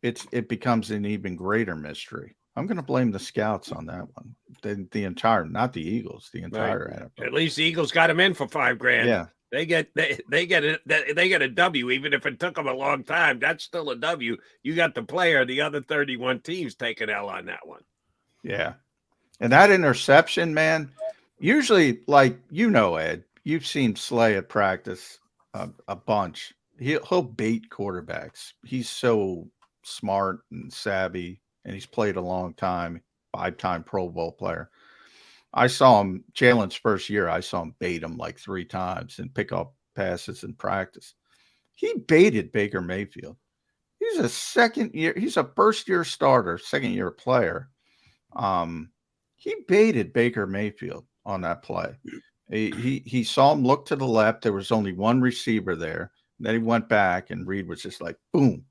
it becomes an even greater mystery. I'm going to blame the scouts on that one. The entire, not the Eagles, the entire NFL. At least the Eagles got him in for $5,000. Yeah. They get a W, even if it took them a long time. That's still a W. You got the player. The other 31 teams take an L on that one. Yeah, and that interception, man. Usually, Ed, you've seen Slay at practice a bunch. He'll bait quarterbacks. He's so smart and savvy, and he's played a long time. 5-time Pro Bowl player. I saw him, Jalen's first year, I saw him bait him like 3 times and pick up passes in practice. He baited Baker Mayfield. He's a first-year starter, second-year player. He baited Baker Mayfield on that play. He saw him look to the left. There was only one receiver there. Then he went back, and Reed was just like, boom.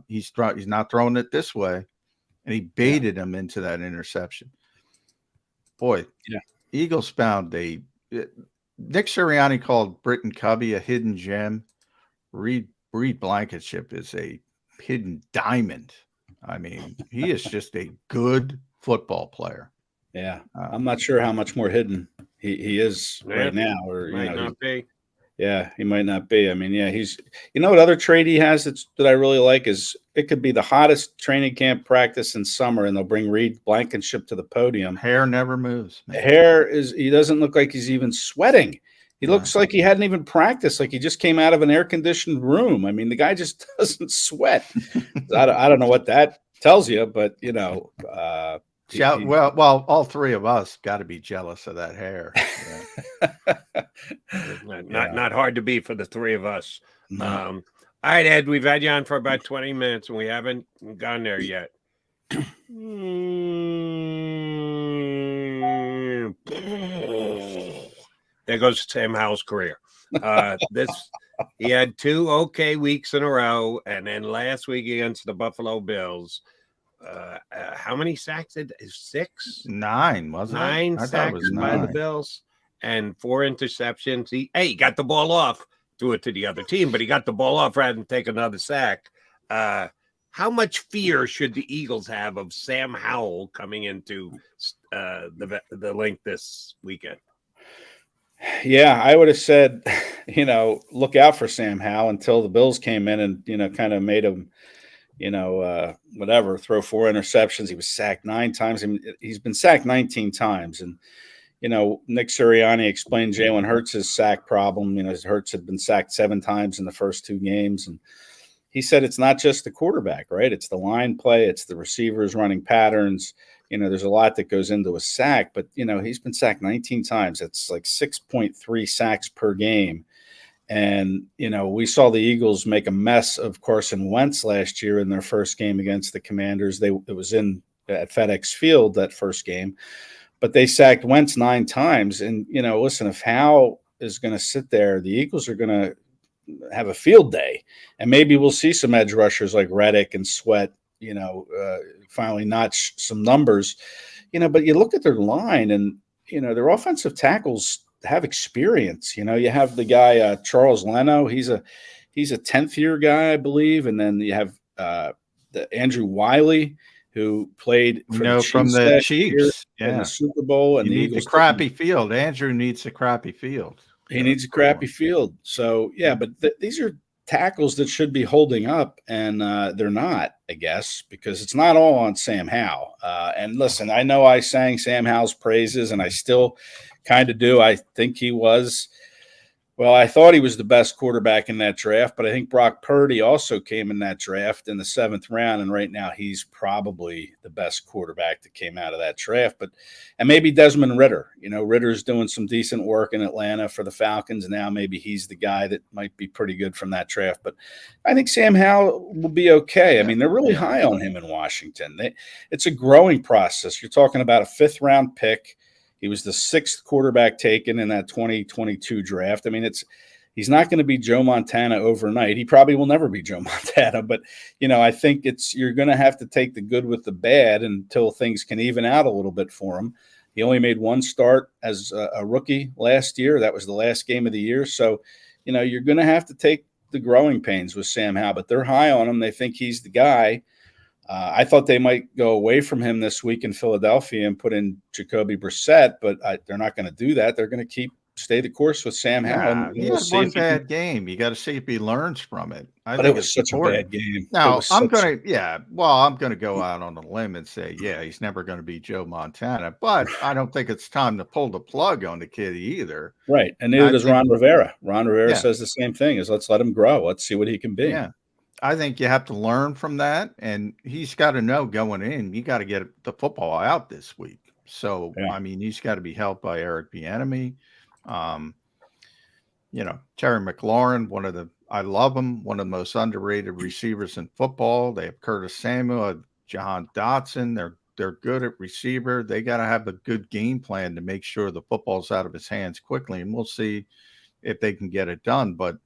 He's not throwing it this way. And he baited him into that interception. Boy, yeah. Eagles found Nick Sirianni called Britton Covey a hidden gem. Reed Blankenship is a hidden diamond. I mean, he is just a good football player. Yeah, I'm not sure how much more hidden he is right now, or might not be. Yeah, he might not be. I mean, yeah, he's. What other trait he has that I really like is it could be the hottest training camp practice in summer, and they'll bring Reed Blankenship to the podium. Hair never moves. He doesn't look like he's even sweating. He looks like he hadn't even practiced, like he just came out of an air-conditioned room. I mean, the guy just doesn't sweat. I don't know what that tells you, but well, all 3 of us got to be jealous of that hair. Yeah. Not hard to be for the 3 of us. All right, Ed, we've had you on for about 20 minutes, and we haven't gone there yet. There goes Sam Howell's career. He had 2 okay weeks in a row, and then last week against the Buffalo Bills. How many sacks did 6? 9, wasn't it? 9 sacks by the Bills and 4 interceptions. He got the ball off, threw it to the other team, but he got the ball off rather than take another sack. How much fear should the Eagles have of Sam Howell coming into the link this weekend? Yeah, I would have said, look out for Sam Howell until the Bills came in and, kind of made him, throw 4 interceptions. He was sacked 9 times. I mean, he's been sacked 19 times. And, Nick Sirianni explained Jalen Hurts' sack problem. Hurts had been sacked 7 times in the first 2 games. And he said it's not just the quarterback, right? It's the line play. It's the receivers running patterns. There's a lot that goes into a sack. But, he's been sacked 19 times. It's like 6.3 sacks per game. And, we saw the Eagles make a mess of Carson Wentz last year in their first game against the Commanders. It was at FedEx Field, that first game. But they sacked Wentz 9 times. And, listen, if Howell is going to sit there, the Eagles are going to have a field day. And maybe we'll see some edge rushers like Reddick and Sweat, finally notch some numbers. But you look at their line and, their offensive tackles have experience. You have the guy, Charles Leno. He's a 10th year guy, I believe. And then you have the Andrew Wiley, who played from the Chiefs in the Super Bowl. And the Eagles crappy field. Andrew needs a crappy field. He needs a crappy field. So, yeah, but these are tackles that should be holding up, and they're not, I guess, because it's not all on Sam Howell. And listen, I know I sang Sam Howell's praises, and I still kind of do. I think he was Well, I thought he was the best quarterback in that draft, but I think Brock Purdy also came in that draft in the 7th round, and right now he's probably the best quarterback that came out of that draft. And maybe Desmond Ridder. Ritter's doing some decent work in Atlanta for the Falcons. Now maybe he's the guy that might be pretty good from that draft. But I think Sam Howell will be okay. I mean, they're really high on him in Washington. It's a growing process. You're talking about a 5th-round pick. He was the 6th quarterback taken in that 2022 draft. I mean, he's not going to be Joe Montana overnight. He probably will never be Joe Montana, but I think you're going to have to take the good with the bad until things can even out a little bit for him. He only made 1 start as a rookie last year. That was the last game of the year. So, you're going to have to take the growing pains with Sam Howell, but they're high on him. They think he's the guy. I thought they might go away from him this week in Philadelphia and put in JAKIB Brissett, but they're not going to do that. They're going to stay the course with Sam Howell. He had one bad game. You got to see if he learns from it. But it was such a bad game. Now, I'm going to go out on a limb and say, he's never going to be Joe Montana, but I don't think it's time to pull the plug on the kid either. Right. And neither does Ron Rivera. Ron Rivera says the same thing, is let's let him grow. Let's see what he can be. Yeah. I think you have to learn from that, and he's got to know going in, you got to get the football out this week. So, I mean, he's got to be helped by Eric Bieniemy. Terry McLaurin, I love him, one of the most underrated receivers in football. They have Curtis Samuel, Jahan Dotson. They're good at receiver. They got to have a good game plan to make sure the football's out of his hands quickly, and we'll see if they can get it done. But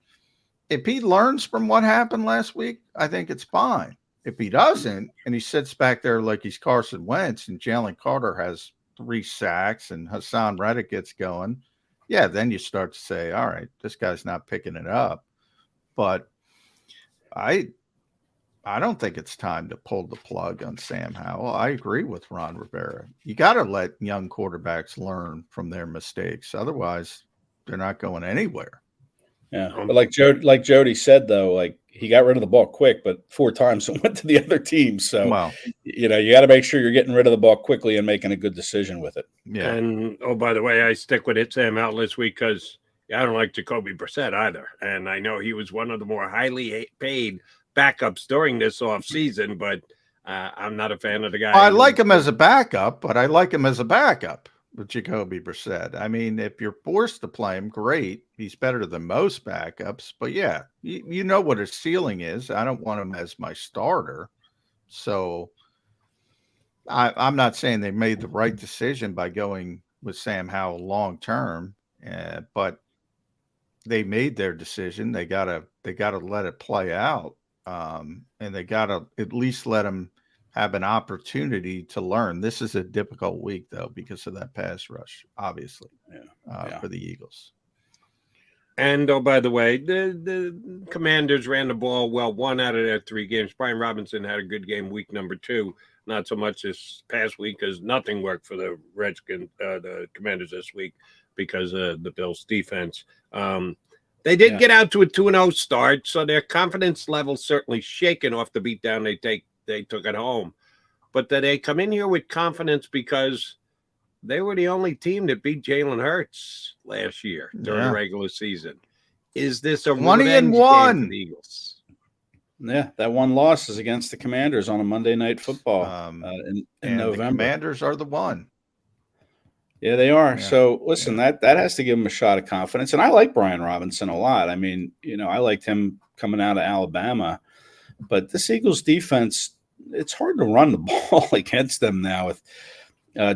if he learns from what happened last week, I think it's fine. If he doesn't, and he sits back there like he's Carson Wentz and Jalen Carter has 3 sacks and Hassan Reddick gets going, then you start to say, all right, this guy's not picking it up. But I don't think it's time to pull the plug on Sam Howell. I agree with Ron Rivera. You got to let young quarterbacks learn from their mistakes. Otherwise, they're not going anywhere. Yeah, but like Jody said, though, he got rid of the ball quick, but 4 times it went to the other team. So, you got to make sure you're getting rid of the ball quickly and making a good decision with it. Yeah. And, by the way, I stick with it, Sam Howell, this week because I don't like JAKIB Brissett either. And I know he was one of the more highly paid backups during this offseason, but I'm not a fan of the guy. I like him as a backup, but I like him as a backup with JAKIB Brissett. I mean, if you're forced to play him, great. He's better than most backups. But, you know what his ceiling is. I don't want him as my starter. So I'm not saying they made the right decision by going with Sam Howell long term, but they made their decision. They gotta let it play out, and they gotta at least let him have an opportunity to learn. This is a difficult week, though, because of that pass rush, obviously, for the Eagles. And, by the way, the Commanders ran the ball well 1 out of their 3 games. Brian Robinson had a good game week number 2. Not so much this past week because nothing worked for the the Commanders this week because of the Bills' defense. They did get out to a 2-0 start, so their confidence level certainly shaken off the beatdown they took at home. But that they come in here with confidence because they were the only team that beat Jalen Hurts last year during the regular season. Is this a 1-1 game for the Eagles? Yeah, that one loss is against the Commanders on a Monday Night Football in November. The Commanders are the one. Yeah, they are. Yeah. So, listen, that has to give them a shot of confidence. And I like Brian Robinson a lot. I mean, I liked him coming out of Alabama. But this Eagles defense, it's hard to run the ball against them now. With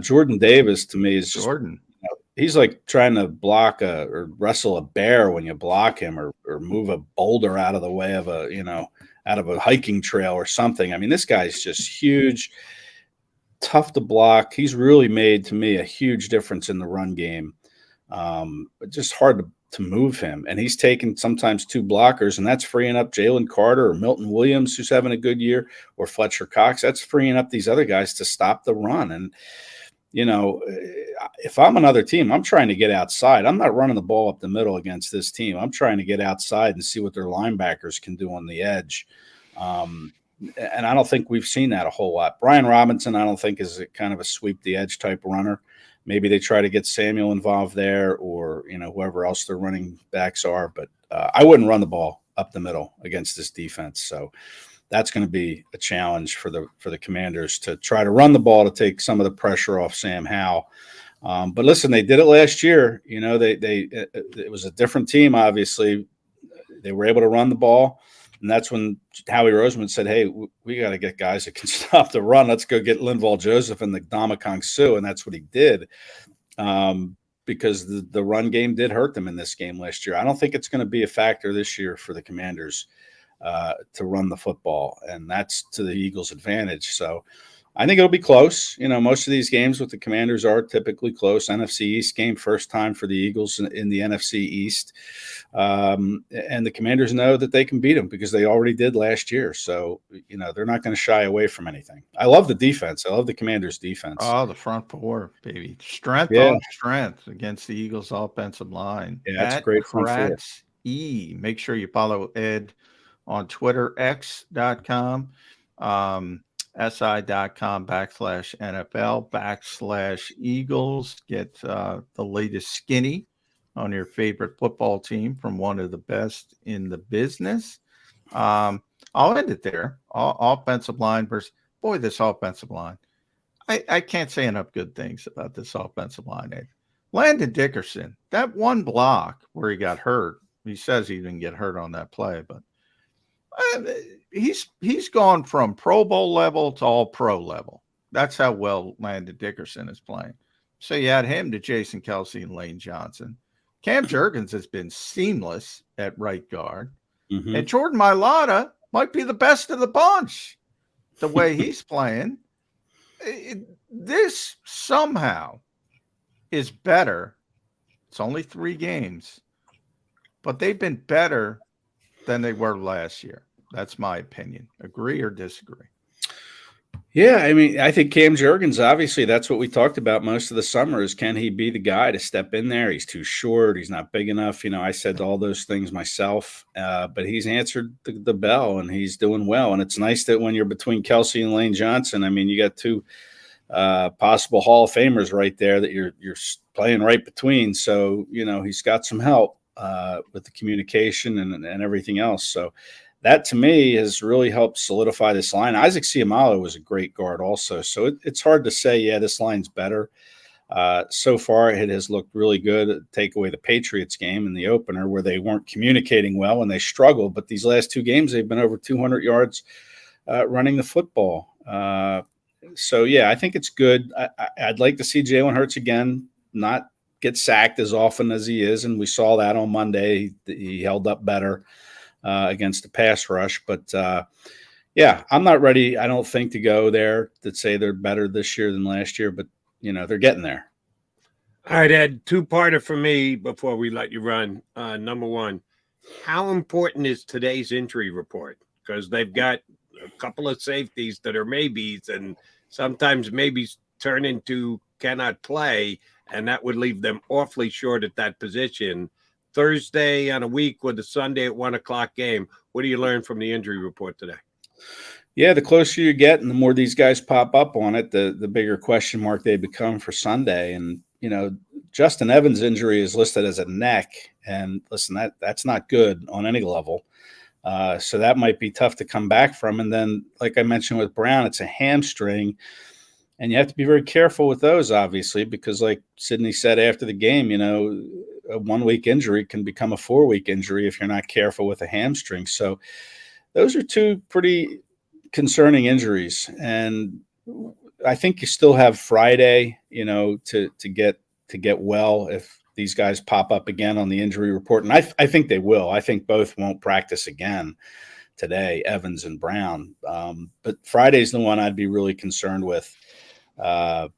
Jordan Davis, to me, is just he's like trying to block or wrestle a bear when you block him, or move a boulder out of the way of out of a hiking trail or something. I mean, this guy's just huge, tough to block. He's really made, to me, a huge difference in the run game. Just hard to move him. And he's taken sometimes 2 blockers, and that's freeing up Jalen Carter or Milton Williams, who's having a good year, or Fletcher Cox. That's freeing up these other guys to stop the run. And, if I'm another team, I'm trying to get outside. I'm not running the ball up the middle against this team. I'm trying to get outside and see what their linebackers can do on the edge. And I don't think we've seen that a whole lot. Brian Robinson, I don't think is a kind of a sweep the edge type runner. Maybe they try to get Samuel involved there, or whoever else their running backs are. But I wouldn't run the ball up the middle against this defense. So that's going to be a challenge for the Commanders to try to run the ball to take some of the pressure off Sam Howell. But listen, they did it last year. It was a different team. Obviously, they were able to run the ball. And that's when Howie Roseman said, hey, we got to get guys that can stop the run. Let's go get Linval Joseph and the Ndamukong Suh. And that's what he did, because the run game did hurt them in this game last year. I don't think it's going to be a factor this year for the Commanders to run the football. And that's to the Eagles' advantage. So I think it'll be close. Most of these games with the Commanders are typically close. NFC East game, first time for the Eagles in the NFC East. And the Commanders know that they can beat them because they already did last year. So, they're not going to shy away from anything. I love the defense. I love the Commanders' defense. Oh, the front four, baby. Strength on strength against the Eagles' offensive line. Yeah, that's a great front four. Make sure you follow Ed on Twitter, x.com. si.com/NFL/Eagles. Get the latest skinny on your favorite football team from one of the best in the business. I'll end it there. Offensive line versus this offensive line. I can't say enough good things about this offensive line, Ed. Landon Dickerson, that one block where he got hurt. He says he didn't get hurt on that play, but he's gone from Pro Bowl level to all pro level. That's how well Landon Dickerson is playing. So you add him to Jason Kelce and Lane Johnson. Cam Jurgens has been seamless at right guard. Mm-hmm. And Jordan Mailata might be the best of the bunch the way he's playing. This somehow is better. It's only 3 games, but they've been better than they were last year. That's my opinion. Agree or disagree? Yeah, I think Cam Jurgens, obviously, that's what we talked about most of the summer is, can he be the guy to step in there? He's too short. He's not big enough. I said all those things myself, but he's answered the bell, and he's doing well. And it's nice that when you're between Kelce and Lane Johnson, you got 2 possible Hall of Famers right there that you're playing right between. So, he's got some help with the communication and everything else. So that to me has really helped solidify this line. Isaac Seumalo was a great guard also. So it's hard to say, this line's better. So far it has looked really good. Take away the Patriots game in the opener where they weren't communicating well and they struggled. But these last 2 games, they've been over 200 yards running the football. So I think it's good. I'd like to see Jalen Hurts again, not get sacked as often as he is, and we saw that on Monday. He held up better against the pass rush. But, I'm not ready, I don't think, to go there to say they're better this year than last year, but, they're getting there. All right, Ed, 2-parter for me before we let you run. Number one, how important is today's injury report? Because they've got a couple of safeties that are maybes, and sometimes maybes turn into cannot play, and that would leave them awfully short at that position. Thursday on a week with a Sunday at 1:00 game. What do you learn from the injury report today? Yeah, the closer you get and the more these guys pop up on it, the bigger question mark they become for Sunday. And, Justin Evans' injury is listed as a neck. And listen, that's not good on any level. So that might be tough to come back from. And then, like I mentioned with Brown, it's a hamstring. And you have to be very careful with those, obviously, because like Sidney said after the game, a 1-week injury can become a 4-week injury if you're not careful with a hamstring. So those are 2 pretty concerning injuries. And I think you still have Friday, to get well if these guys pop up again on the injury report. And I think they will. I think both won't practice again today, Evans and Brown. But Friday's the one I'd be really concerned with.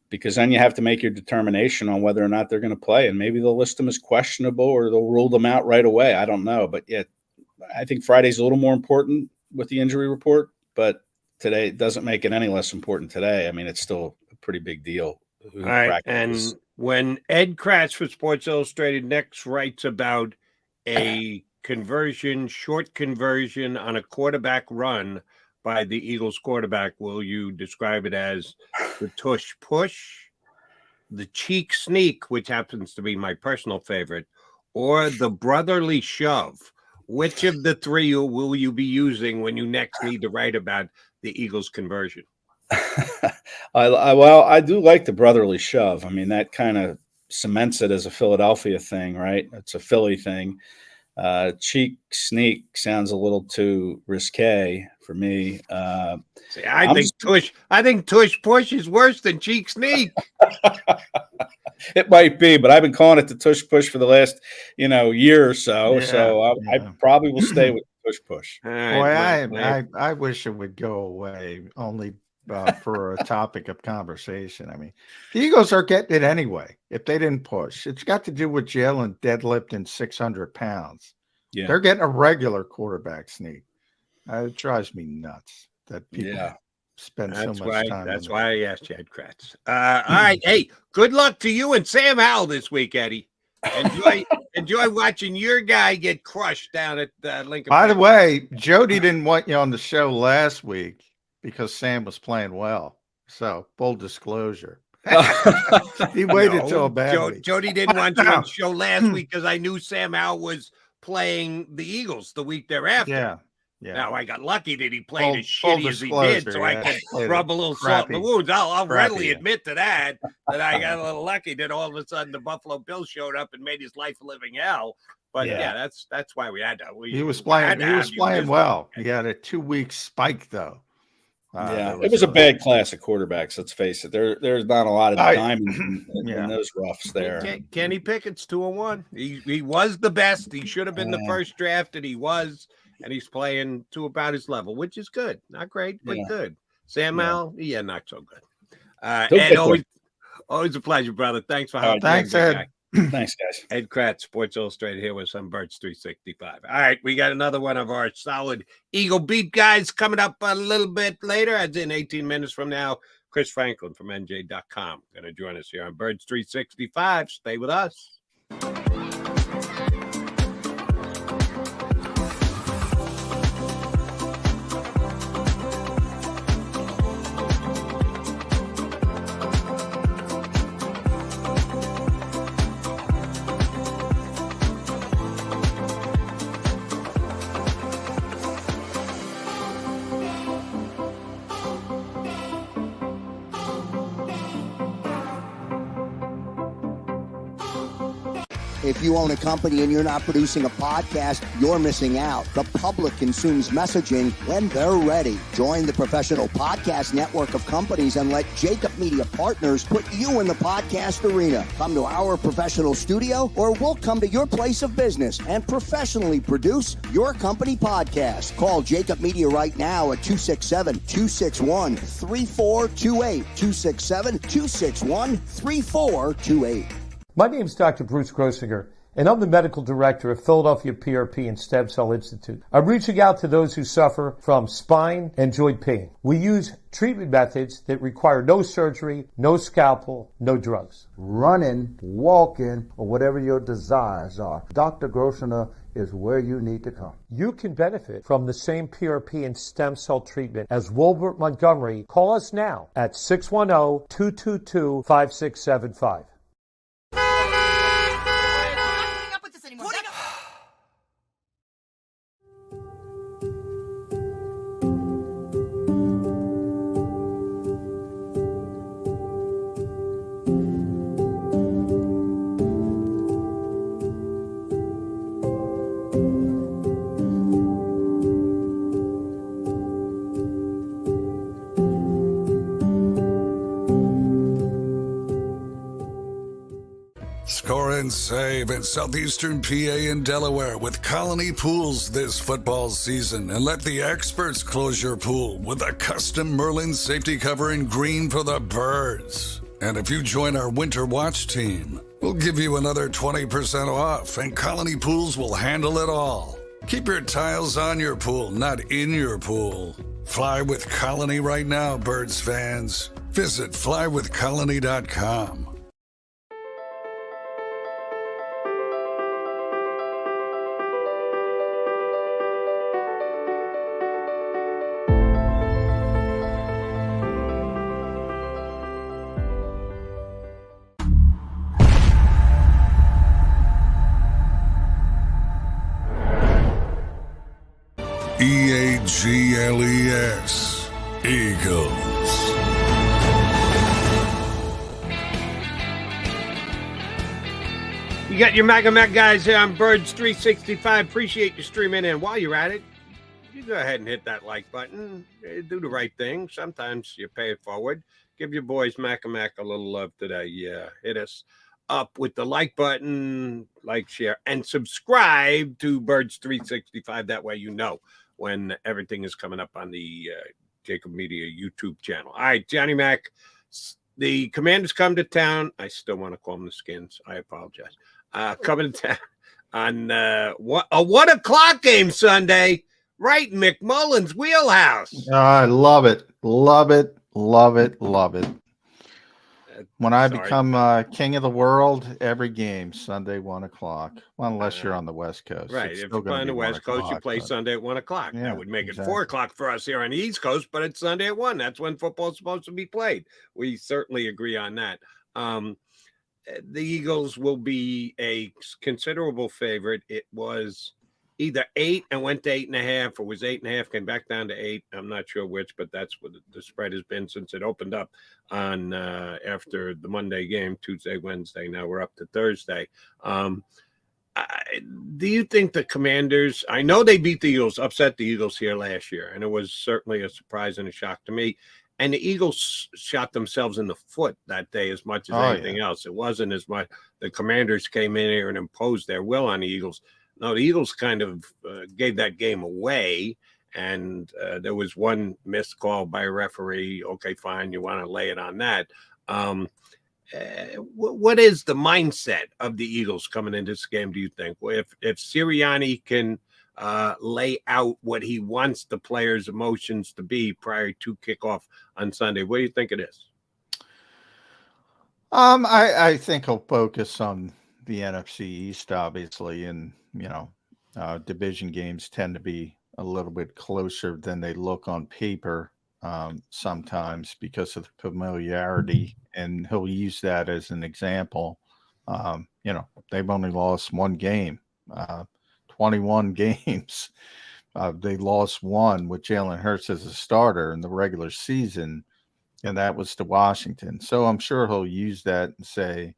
Because then you have to make your determination on whether or not they're going to play, and maybe they'll list them as questionable or they'll rule them out right away. I don't know, but I think Friday's a little more important with the injury report, but today doesn't make it any less important today. It's still a pretty big deal. All right, and when Ed Kratz for Sports Illustrated next writes about a short conversion on a quarterback run by the Eagles quarterback, will you describe it as the tush push, the cheek sneak, which happens to be my personal favorite, or the brotherly shove? Which of the three will you be using when you next need to write about the Eagles conversion? I do like the brotherly shove. I mean, that kind of cements it as a Philadelphia thing, right? It's a Philly thing. Cheek sneak sounds a little too risque for me. See, I think tush push is worse than cheek sneak. It might be, but I've been calling it the tush push for the last, year or so. Yeah, I probably will stay with the tush push. Boy, I wish it would go away, only for a topic of conversation. I mean, the Eagles are getting it anyway. If they didn't push, it's got to do with Jalen deadlifting 600 pounds. Yeah. They're getting a regular quarterback sneak. It drives me nuts that people spend so much time. That's why I asked you, Ed Kratz. All right. Hey, good luck to you and Sam Howell this week, Eddie. Enjoy watching your guy get crushed down at Lincoln. By the way, Jody didn't want you on the show last week because Sam was playing well. So, full disclosure. He waited till bad. Jody didn't want you on the show last week because I knew Sam Howell was playing the Eagles the week thereafter. Yeah. Now I got lucky that he played as shitty as he did, so I could rub a little salt in the wounds. I'll readily admit to that I got a little lucky that all of a sudden the Buffalo Bills showed up and made his life a living hell. But that's why we had to. He was playing well. He had a 2-week spike though. It was a bad class of quarterbacks. Let's face it. There's not a lot of diamonds in those roughs there. Kenny Pickett's 2-1. He was the best. He should have been the first drafted. He was. And he's playing to about his level, which is good. Not great, but good. Sam Howell, not so good. Ed, always a pleasure, brother. Thanks for helping. Thanks, Ed. Thanks, guys. Ed Kratz, Sports Illustrated, here with some Birds 365. All right, we got another one of our solid Eagle Beat guys coming up a little bit later, as in 18 minutes from now. Chris Franklin from NJ.com going to join us here on Birds 365. Stay with us. If you own a company and you're not producing a podcast, you're missing out. The public consumes messaging when they're ready. Join the professional podcast network of companies and let JAKIB Media Partners put you in the podcast arena. Come to our professional studio or we'll come to your place of business and professionally produce your company podcast. Call JAKIB Media right now at 267-261-3428. 267-261-3428. My name is Dr. Bruce Grossinger, and I'm the medical director of Philadelphia PRP and Stem Cell Institute. I'm reaching out to those who suffer from spine and joint pain. We use treatment methods that require no surgery, no scalpel, no drugs. Running, walking, or whatever your desires are, Dr. Grossinger is where you need to come. You can benefit from the same PRP and stem cell treatment as Wilbert Montgomery. Call us now at 610-222-5675. Score and save in southeastern PA and Delaware with Colony Pools this football season, and let the experts close your pool with a custom Merlin safety cover in green for the birds. And if you join our Winter Watch team, we'll give you another 20% off, and Colony Pools will handle it all. Keep your tiles on your pool, not in your pool. Fly with Colony right now, Birds fans. Visit flywithcolony.com. E-A-G-L-E-S. Eagles. You got your Mac guys here on Birds 365. Appreciate you streaming in. While you're at it, you go ahead and hit that like button. Do the right thing. Sometimes you pay it forward. Give your boys Mac a little love today. Yeah, hit us up with the like button, like, share, and subscribe to Birds 365. That way you know when everything is coming up on the JAKIB Media YouTube channel. All right, Johnny Mac, the Commanders come to town. I still want to call them the Skins. I apologize. Coming to town on a 1 o'clock game Sunday, right in McMullen's wheelhouse. I love it. Love it. Love it. Love it. When I become king of the world, every game Sunday 1 o'clock. Well, unless you're on the West Coast, right? If you're on the West Coast, you play Sunday at 1 o'clock. Yeah, that would make exactly. it 4 o'clock for us here on the East Coast, but it's Sunday at 1. That's when football's supposed to be played. We certainly agree on that. The Eagles will be a considerable favorite. It was either 8 and went to 8.5, or was 8.5, came back down to 8. I'm not sure which, but that's what the spread has been since it opened up on after the Monday game, Tuesday, Wednesday. Now we're up to Thursday. Do you think the Commanders, I know they beat the Eagles, upset the Eagles here last year, and it was certainly a surprise and a shock to me. And the Eagles shot themselves in the foot that day as much as anything else. It wasn't as much the Commanders came in here and imposed their will on the Eagles. No, the Eagles kind of gave that game away, and there was one missed call by a referee. Okay, fine, you want to lay it on that. What is the mindset of the Eagles coming into this game, do you think? If Sirianni can lay out what he wants the players' emotions to be prior to kickoff on Sunday, what do you think it is? I think he'll focus on the NFC East, obviously, and division games tend to be a little bit closer than they look on paper sometimes because of the familiarity, and he'll use that as an example. They've only lost one game. 21 games. They lost one with Jalen Hurts as a starter in the regular season, and that was to Washington. So I'm sure he'll use that and say,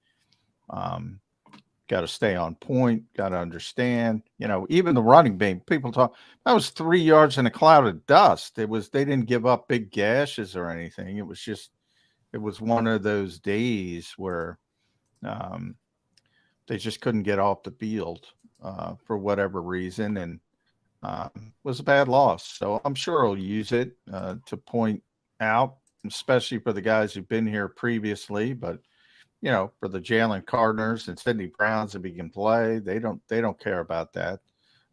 got to stay on point, got to understand. Even the running game, people talk, that was 3 yards in a cloud of dust. They didn't give up big gashes or anything. It was one of those days where they just couldn't get off the field for whatever reason, and was a bad loss. So I'm sure he'll use it to point out, especially for the guys who've been here previously. But for the Jalen Cardinals and Sidney Browns, if he can play, they don't care about that.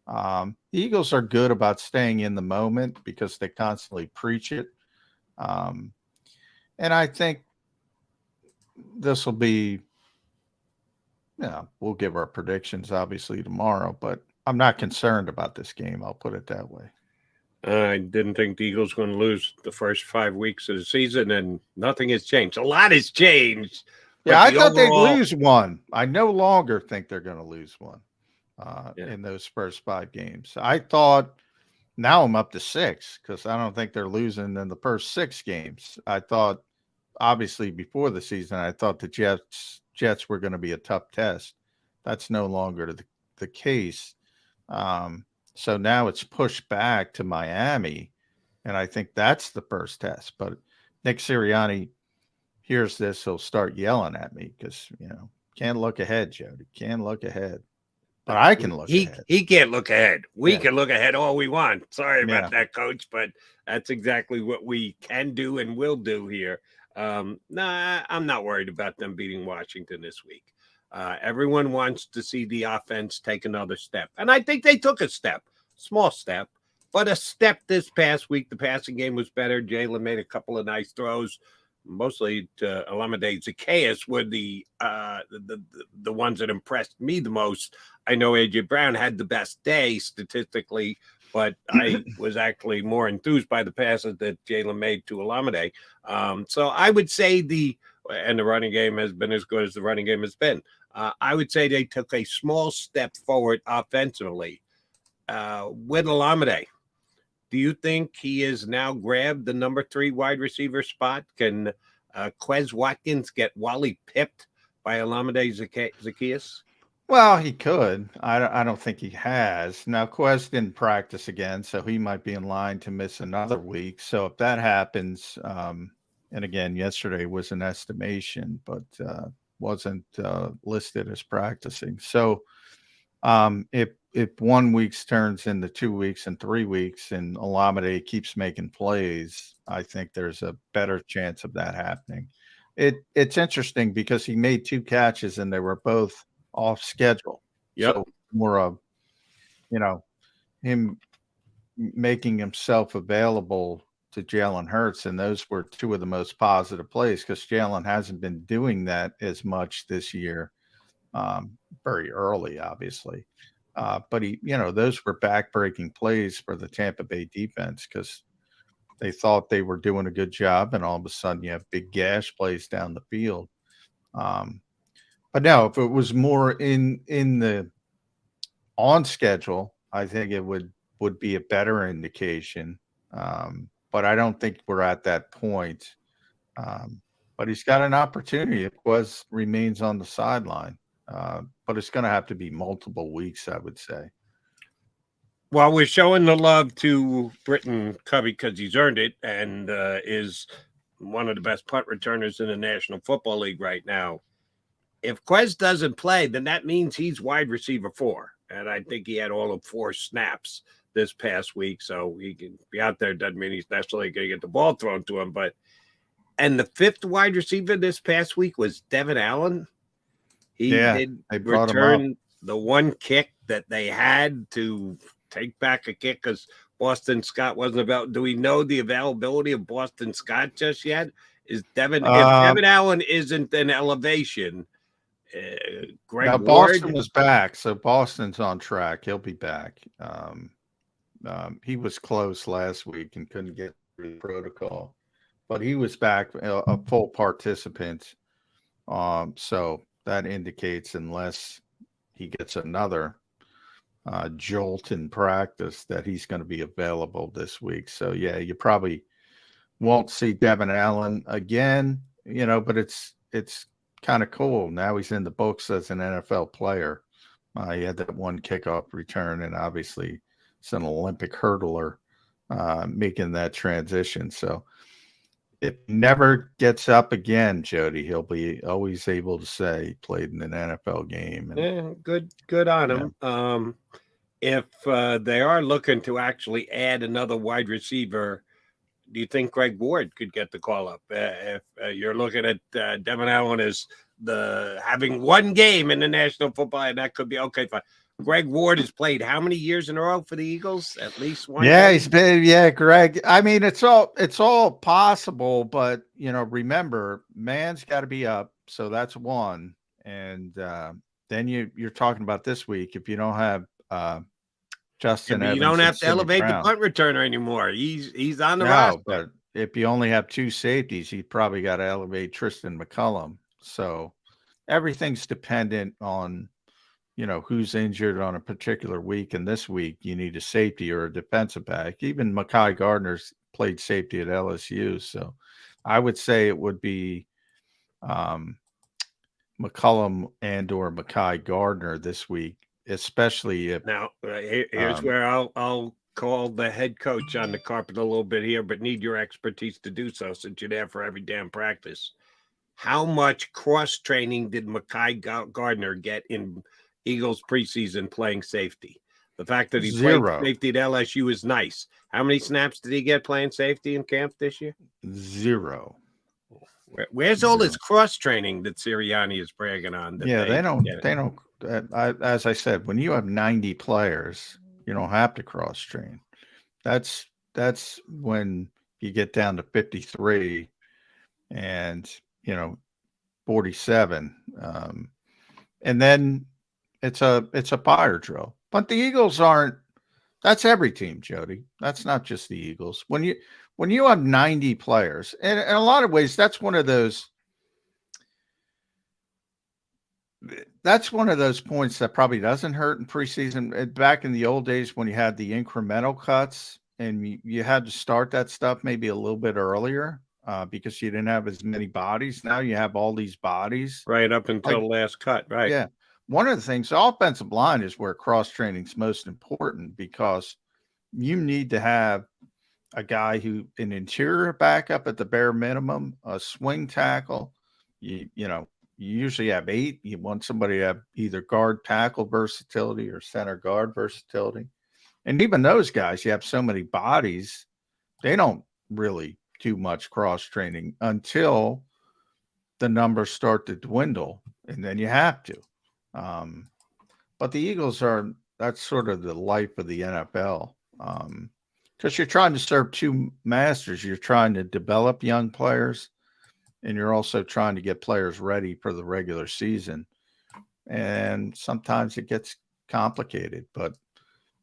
The Eagles are good about staying in the moment because they constantly preach it. And I think this will be, we'll give our predictions obviously tomorrow, but I'm not concerned about this game. I'll put it that way. I didn't think the Eagles were going to lose the first 5 weeks of the season, and nothing has changed. A lot has changed. Yeah, I thought they'd lose one. I no longer think they're going to lose one in those first 5 games. I thought, now I'm up to 6 because I don't think they're losing in the first 6 games. I thought, obviously, before the season, I thought the Jets were going to be a tough test. That's no longer the case. So now it's pushed back to Miami, and I think that's the first test. But Nick Sirianni hears this, he'll start yelling at me because, can't look ahead, Jody. Can't look ahead. But I can look ahead. He can't look ahead. We can look ahead all we want. Sorry about that, Coach, but that's exactly what we can do and will do here. I'm not worried about them beating Washington this week. Everyone wants to see the offense take another step. And I think they took a step, small step, but a step this past week. The passing game was better. Jalen made a couple of nice throws, mostly to Olamide Zaccheaus were the ones that impressed me the most. I know A.J. Brown had the best day statistically, but I was actually more enthused by the passes that Jalen made to Olamide. So I would say the running game has been as good as the running game has been. I would say they took a small step forward offensively with Olamide. Do you think he has now grabbed the number 3 wide receiver spot? Can Quez Watkins get Wally pipped by Olamide Zaccheaus? Well, he could. I don't think he has. Now, Quez didn't practice again, so he might be in line to miss another week. So if that happens, and again, yesterday was an estimation, but wasn't listed as practicing. So if 1 week turns into 2 weeks and 3 weeks, and Olamide keeps making plays, I think there's a better chance of that happening. It's interesting because he made 2 catches and they were both off schedule. Yep. So more of, him making himself available to Jalen Hurts, and those were 2 of the most positive plays because Jalen hasn't been doing that as much this year. Very early, obviously. But those were back-breaking plays for the Tampa Bay defense because they thought they were doing a good job, and all of a sudden you have big gash plays down the field. But no, if it was more in the on schedule, I think it would be a better indication. But I don't think we're at that point. But he's got an opportunity if Quez remains on the sideline. But it's going to have to be multiple weeks, I would say. Well, we're showing the love to Britton Covey because he's earned it and is one of the best punt returners in the National Football League right now. If Quez doesn't play, then that means he's wide receiver 4. And I think he had all of 4 snaps this past week. So he can be out there. Doesn't mean he's necessarily going to get the ball thrown to him. And the 5th wide receiver this past week was Devin Allen. He did return the 1 kick that they had to take back a kick because Boston Scott wasn't about. Do we know the availability of Boston Scott just yet? If Devin Allen isn't an elevation, Greg now Ward. Boston was back, so Boston's on track. He'll be back. He was close last week and couldn't get through the protocol, but he was back, a full participant. So that indicates unless he gets another jolt in practice that he's going to be available this week. So yeah, you probably won't see Devin Allen again, but it's kind of cool. Now he's in the books as an NFL player. He had that 1 kickoff return, and obviously it's an Olympic hurdler making that transition. So if he never gets up again, Jody, he'll be always able to say he played in an NFL game. And, good on him. If they are looking to actually add another wide receiver, do you think Greg Ward could get the call up? If you're looking at Devin Allen as having 1 game in the National Football, and that could be okay. Fine. Greg Ward has played how many years in a row for the Eagles? At least 1. Yeah, he's been. Yeah, Greg. I mean, it's all possible, but remember, man's got to be up. So that's 1, and then you're talking about this week. If you don't have Justin Evans, you don't have to elevate the punt returner anymore. He's on the roster. But if you only have 2 safeties, you probably got to elevate Tristan McCullum. So everything's dependent on who's injured on a particular week. And this week, you need a safety or a defensive back. Even Mekhi Gardner's played safety at LSU. So I would say it would be McCullum and or Mekhi Gardner this week, especially if. Now, here's where I'll call the head coach on the carpet a little bit here, but need your expertise to do so since you're there for every damn practice. How much cross-training did Mekhi Gardner get in Eagles preseason playing safety? The fact that he played safety at LSU is nice. How many snaps did he get playing safety in camp this year? 0. Where's all this cross-training that Sirianni is bragging on? They don't. As I said, when you have 90 players, you don't have to cross-train. That's when you get down to 53 and 47, and then it's a fire drill. But the Eagles aren't. That's every team, Jody. That's not just the Eagles. When you have 90 players, and in a lot of ways, that's one of those points that probably doesn't hurt in preseason. Back in the old days when you had the incremental cuts, and you had to start that stuff maybe a little bit earlier because you didn't have as many bodies. Now you have all these bodies. Right up until the last cut, right? Yeah. One of the things, the offensive line is where cross-training is most important because you need to have a guy an interior backup at the bare minimum, a swing tackle. You usually have 8. You want somebody to have either guard tackle versatility or center guard versatility. And even those guys, you have so many bodies, they don't really do much cross-training until the numbers start to dwindle, and then you have to. But the Eagles that's sort of the life of the NFL. Because you're trying to serve two masters. You're trying to develop young players, and you're also trying to get players ready for the regular season. And sometimes it gets complicated, but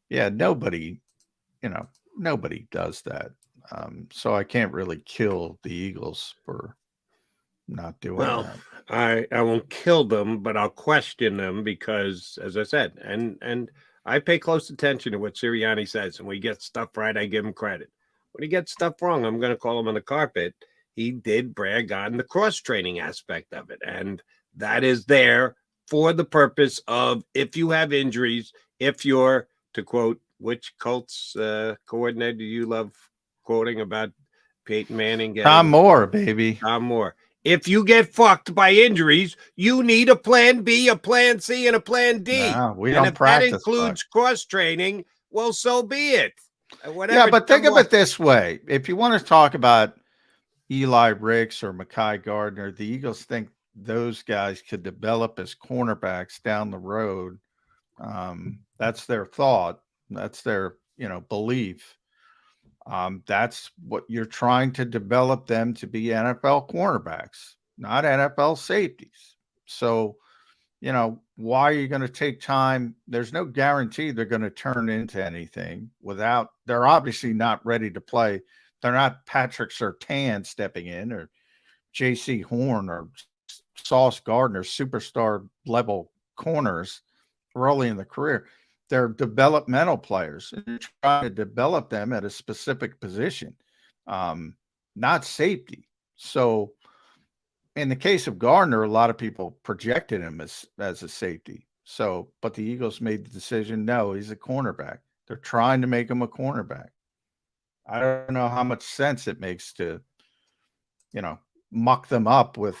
yeah, nobody does that. So I can't really kill the Eagles for not doing that. I won't kill them, but I'll question them because, as I said, and I pay close attention to what Sirianni says, and when he gets stuff right, I give him credit. When he gets stuff wrong, I'm going to call him on the carpet. He did brag on the cross-training aspect of it, and that is there for the purpose of if you have injuries, if you're, to quote, which Colts coordinator do you love quoting about Peyton Manning? Tom Moore, baby. Tom Moore. If you get fucked by injuries, you need a plan B, a plan C, and a plan D. No, we and don't if practice that includes cross-training, well, so be it. Yeah, but think of it this way. If you want to talk about Eli Ricks or Mekhi Gardner, the Eagles think those guys could develop as cornerbacks down the road. That's their thought. That's their, belief. That's what you're trying to develop them to be NFL cornerbacks, not NFL safeties. So, why are you going to take time? There's no guarantee they're going to turn into anything they're obviously not ready to play. They're not Patrick Surtain stepping in or J.C. Horn or Sauce Gardner, superstar level corners early in the career. They're developmental players. You're trying to develop them at a specific position, not safety. So in the case of Gardner, a lot of people projected him as a safety. So, but the Eagles made the decision, no, he's a cornerback. They're trying to make him a cornerback. I don't know how much sense it makes to, muck them up with,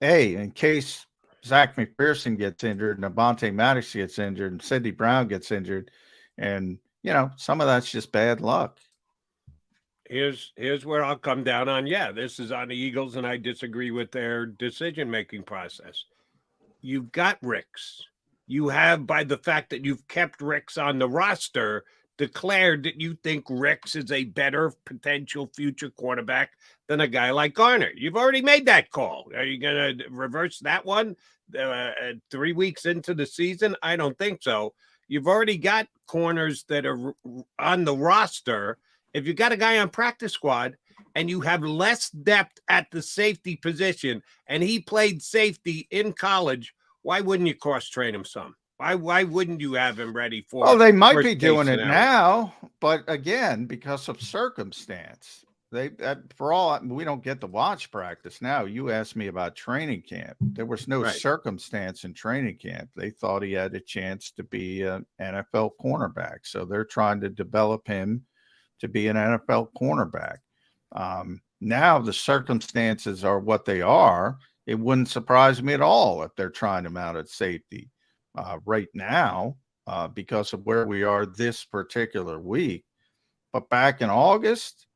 in case Zach McPherson gets injured and Avonte Maddox gets injured and Sidney Brown gets injured. And, some of that's just bad luck. Here's where I'll come down on. Yeah, this is on the Eagles, and I disagree with their decision-making process. You've got Ricks. You have, by the fact that you've kept Ricks on the roster, declared that you think Ricks is a better potential future quarterback than a guy like Garner. You've already made that call. Are you going to reverse that one 3 weeks into the season? I don't think so. You've already got corners that are on the roster. If you got a guy on practice squad and you have less depth at the safety position, and he played safety in college, why wouldn't you cross-train him some? Why wouldn't you have him ready for? Well, they might be doing it now, but again, because of circumstance, we don't get to watch practice now. You asked me about training camp. There was no circumstance in training camp. They thought he had a chance to be an NFL cornerback, so they're trying to develop him to be an NFL cornerback. Now the circumstances are what they are. It wouldn't surprise me at all if they're trying him out at safety right now because of where we are this particular week. But back in August,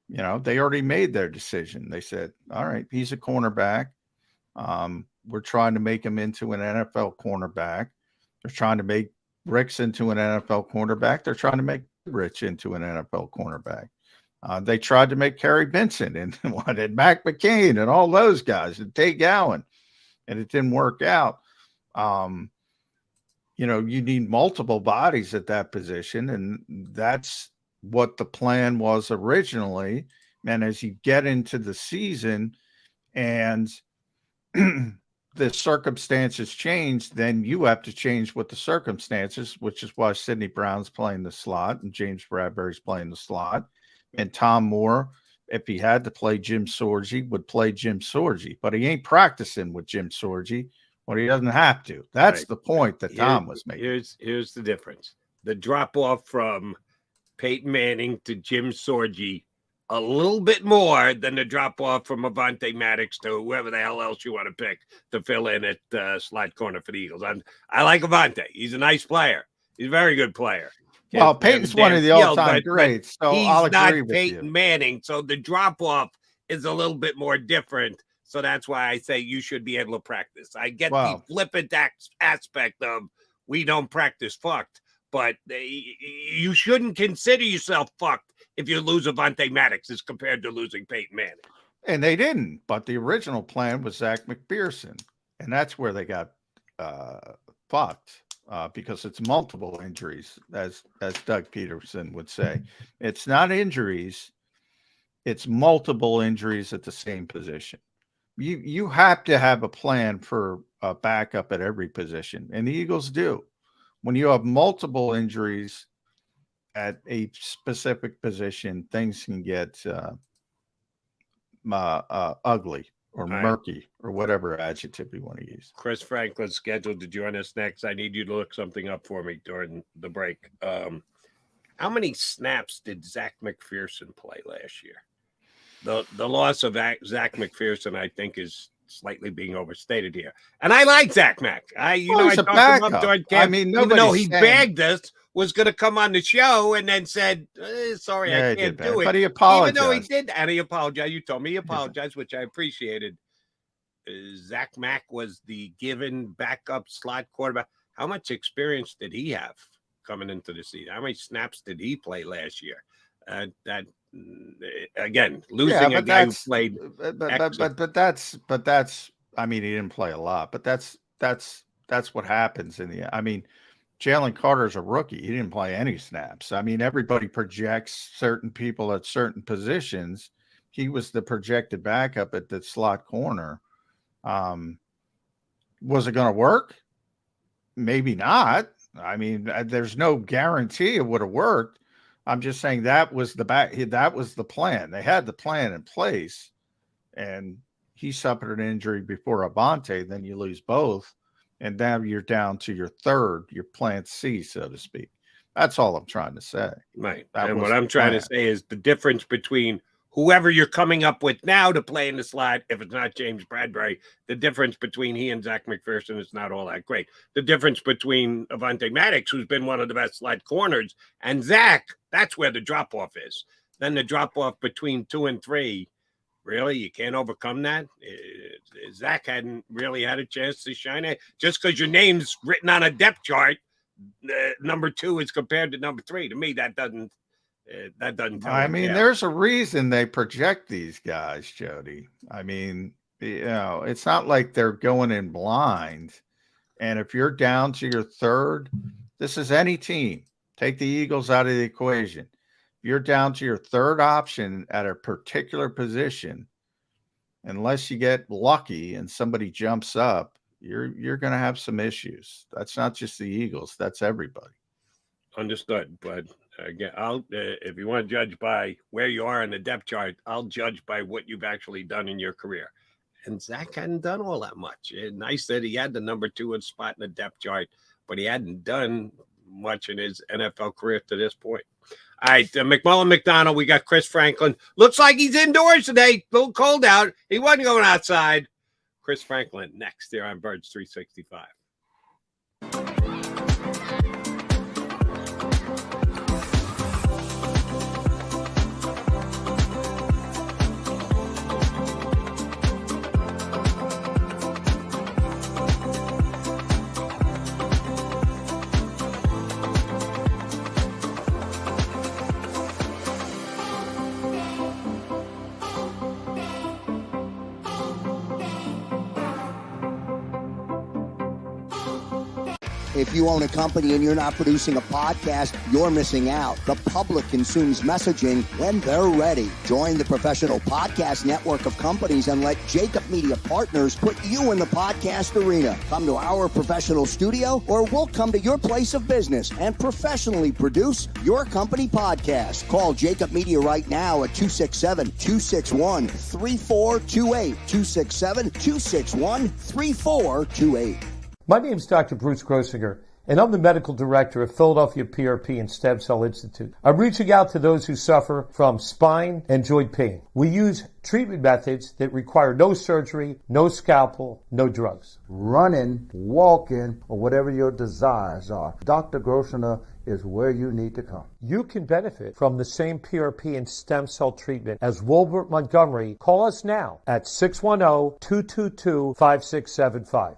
they already made their decision. They said, all right, he's a cornerback. We're trying to make him into an NFL cornerback. They're trying to make Ricks into an NFL cornerback. They're trying to make Rich into an NFL cornerback. They tried to make Kerry Vincent and wanted Mac McCain and all those guys and Tate Gowan, and it didn't work out. You need multiple bodies at that position, and that's what the plan was originally. And as you get into the season and the circumstances change, then you have to change with the circumstances, which is why Sidney Brown's playing the slot and James Bradbury's playing the slot. And Tom Moore, if he had to play Jim Sorgi, would play Jim Sorgi. But he ain't practicing with Jim Sorgi when he doesn't have to. That's the point that Tom was making. Here's the difference. The drop-off from Peyton Manning to Jim Sorgi a little bit more than the drop-off from Avonte Maddox to whoever the hell else you want to pick to fill in at slot corner for the Eagles. I like Avonte. He's a nice player. He's a very good player. Well, Peyton's one of the all-time greats, so I'll agree with you. He's not Peyton Manning, so the drop-off is a little bit more different. So that's why I say you should be able to practice. I get the flippant aspect of we don't practice fucked, but you shouldn't consider yourself fucked if you lose Avonte Maddox as compared to losing Peyton Manning. And they didn't, but the original plan was Zach McPherson, and that's where they got fucked because it's multiple injuries, as Doug Peterson would say. It's not injuries, it's multiple injuries at the same position. You have to have a plan for a backup at every position, and the Eagles do. When you have multiple injuries at a specific position, things can get ugly or murky or whatever adjective you want to use. Chris Franklin's scheduled to join us next. I need you to look something up for me during the break. How many snaps did Zach McPherson play last year? The loss of Zach McPherson, I think, is slightly being overstated here. And I like Zach Mack. I talked him up during camp. I mean, even though he begged us, was going to come on the show and then said, sorry, I can't do it. But he apologized. Even though he did, and he apologized. You told me he apologized, which I appreciated. Zach Mack was the given backup slot quarterback. How much experience did he have coming into the season? How many snaps did he play last year? Again, losing a guy who played, but that's. I mean, he didn't play a lot, but that's what happens in the. I mean, Jalen Carter's a rookie. He didn't play any snaps. I mean, everybody projects certain people at certain positions. He was the projected backup at the slot corner. Was it going to work? Maybe not. I mean, there's no guarantee it would have worked. I'm just saying that was that was the plan. They had the plan in place, and he suffered an injury before Avonte. Then you lose both, and now you're down to your plan C, so to speak. That's all I'm trying to say. Right. And what I'm trying to say is the difference between whoever you're coming up with now to play in the slot, if it's not James Bradbury, the difference between he and Zach McPherson is not all that great. The difference between Avonte Maddox, who's been one of the best slot corners, and Zach, that's where the drop-off is. Then the drop-off between 2 and 3, really, you can't overcome that? Zach hadn't really had a chance to shine it. Just because your name's written on a depth chart, number 2 is compared to number 3. To me, that doesn't tell I mean, there's a reason they project these guys, Jody. I mean, it's not like they're going in blind. And if you're down to your third, this is any team. Take the Eagles out of the equation. If you're down to your third option at a particular position, unless you get lucky and somebody jumps up, you're going to have some issues. That's not just the Eagles. That's everybody. Understood. But again, if you want to judge by where you are in the depth chart, I'll judge by what you've actually done in your career. And Zach hadn't done all that much. Nice that he had the number 2 spot in the depth chart, but he hadn't done much in his NFL career to this point. All right, McMullen, McDonald, we got Chris Franklin. Looks like he's indoors today. A little cold out. He wasn't going outside. Chris Franklin next here on Birds 365. If you own a company and you're not producing a podcast, you're missing out. The public consumes messaging when they're ready. Join the professional podcast network of companies and let JAKIB Media Partners put you in the podcast arena. Come to our professional studio, or we'll come to your place of business and professionally produce your company podcast. Call JAKIB Media right now at 267-261-3428. 267-261-3428. My name is Dr. Bruce Grossinger, and I'm the medical director of Philadelphia PRP and Stem Cell Institute. I'm reaching out to those who suffer from spine and joint pain. We use treatment methods that require no surgery, no scalpel, no drugs. Running, walking, or whatever your desires are, Dr. Grossinger is where you need to come. You can benefit from the same PRP and stem cell treatment as Wilbert Montgomery. Call us now at 610-222-5675.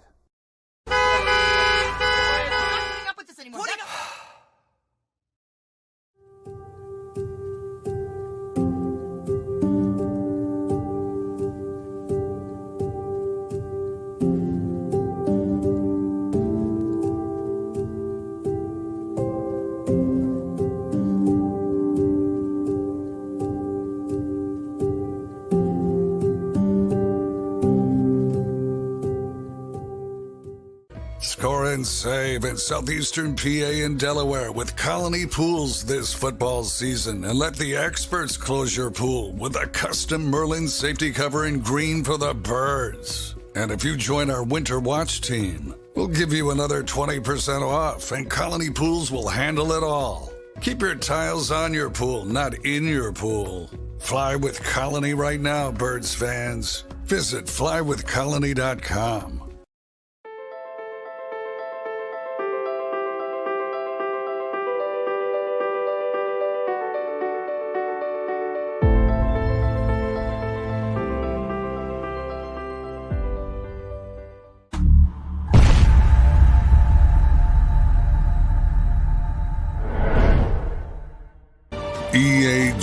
Score and save in southeastern PA and Delaware with Colony Pools this football season, and let the experts close your pool with a custom Merlin safety cover in green for the birds. And if you join our Winter Watch team, we'll give you another 20% off, and Colony Pools will handle it all. Keep your tiles on your pool, not in your pool. Fly with Colony right now, Birds fans. Visit flywithcolony.com.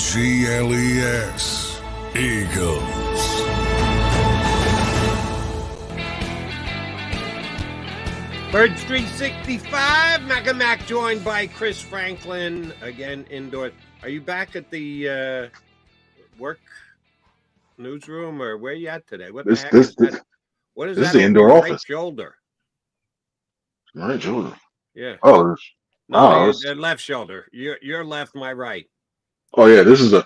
EAGLES, Eagles. Birds 365, Mac and Mac joined by Chris Franklin, again indoors. Are you back at the work newsroom, or where are you at today? What the heck is that? What is this that? Is the indoor right office. Shoulder. Right shoulder. Yeah. Oh, no, the left shoulder. Your left, my right. Oh yeah, this is the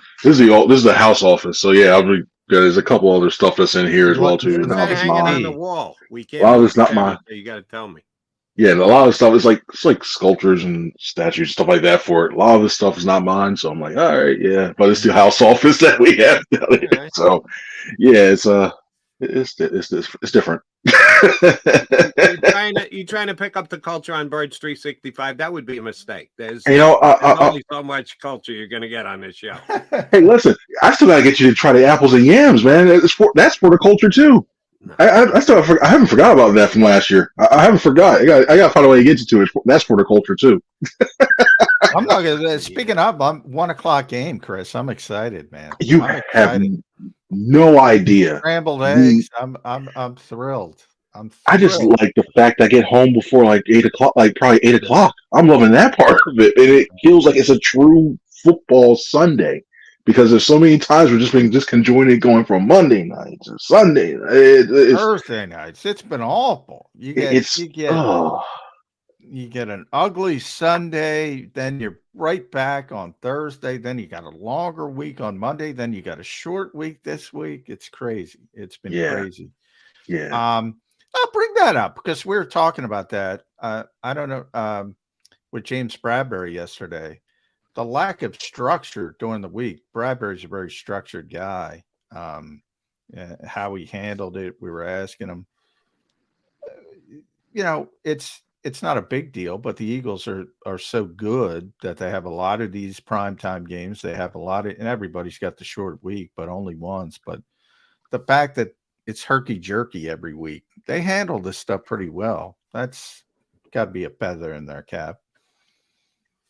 house office. So yeah, there's a couple other stuff that's in here as well too. What's that hanging on the wall? We can't. A lot of it's not mine. You got to tell me. Yeah, a lot of stuff is like sculptures and statues and stuff like that for it. A lot of this stuff is not mine, so I'm like, all right, yeah, but it's the house office that we have down here. Right. So yeah, it's different. You're trying to pick up the culture on Birds 365. That would be a mistake. There's only so much culture you're going to get on this show. Hey, listen, I still got to get you to try the apples and yams, man. That's for the culture too. No. I haven't forgot about that from last year. I haven't forgot. I got to find a way to get you to it. That's for the culture too. I'm not gonna. Speaking of, I'm 1 o'clock game, Chris. I'm excited, man. You have no idea. Scrambled eggs. I'm thrilled. I just like the fact I get home before like 8 o'clock, like probably 8 o'clock. I'm loving that part of it, and it feels like it's a true football Sunday because there's so many times we're just being disconjointed going from Monday nights to Sunday, Thursday nights. It's been awful. You get an ugly Sunday, then you're right back on Thursday, then you got a longer week on Monday, then you got a short week this week. It's crazy. It's been crazy. Yeah. I'll bring that up because we were talking about that. I don't know, with James Bradbury yesterday, the lack of structure during the week. Bradbury's a very structured guy. How he handled it, we were asking him. It's not a big deal, but the Eagles are so good that they have a lot of these primetime games. They have a lot of, and everybody's got the short week, but only once. But the fact that it's herky-jerky every week, they handle this stuff pretty well. That's got to be a feather in their cap.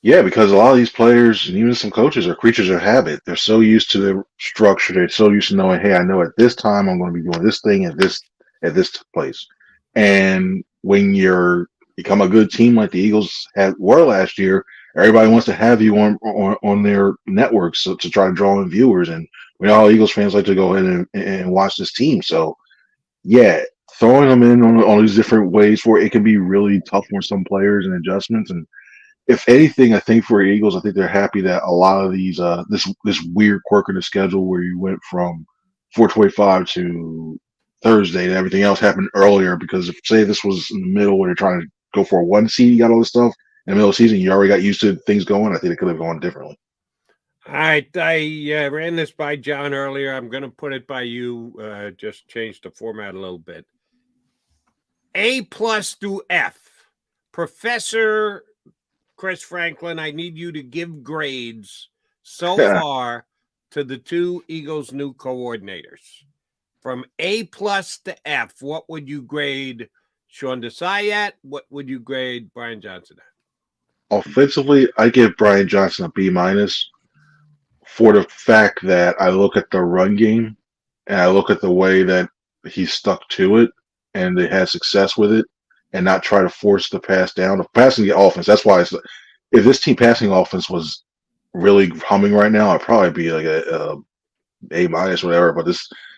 Yeah, because a lot of these players and even some coaches are creatures of habit. They're so used to the structure. They're so used to knowing, hey, I know at this time I'm going to be doing this thing at this place. And when you're become a good team like the Eagles were last year, everybody wants to have you on their networks to try to draw in viewers. And we know how Eagles fans like to go ahead and watch this team. So, yeah, throwing them in on all these different ways for it can be really tough for some players and adjustments. And if anything, I think for Eagles, I think they're happy that a lot of these this weird quirk in the schedule where you went from 425 to Thursday and everything else happened earlier, because if say this was in the middle where they're trying to go for a 1 seed, you got all this stuff in the middle of the season, you already got used to things going. I think it could have gone differently. All right, I ran this by John earlier. I'm going to put it by you. Just change the format a little bit. A+ through F. Professor Chris Franklin, I need you to give grades so far to the two Eagles' new coordinators. From A+ to F, what would you grade Sean Desai at? What would you grade Brian Johnson at? Offensively, I give Brian Johnson a B- for the fact that I look at the run game and I look at the way that he stuck to it and they had success with it, and not try to force the pass down. The passing the offense, that's why if this team passing offense was really humming right now, I'd probably be like a A- whatever, but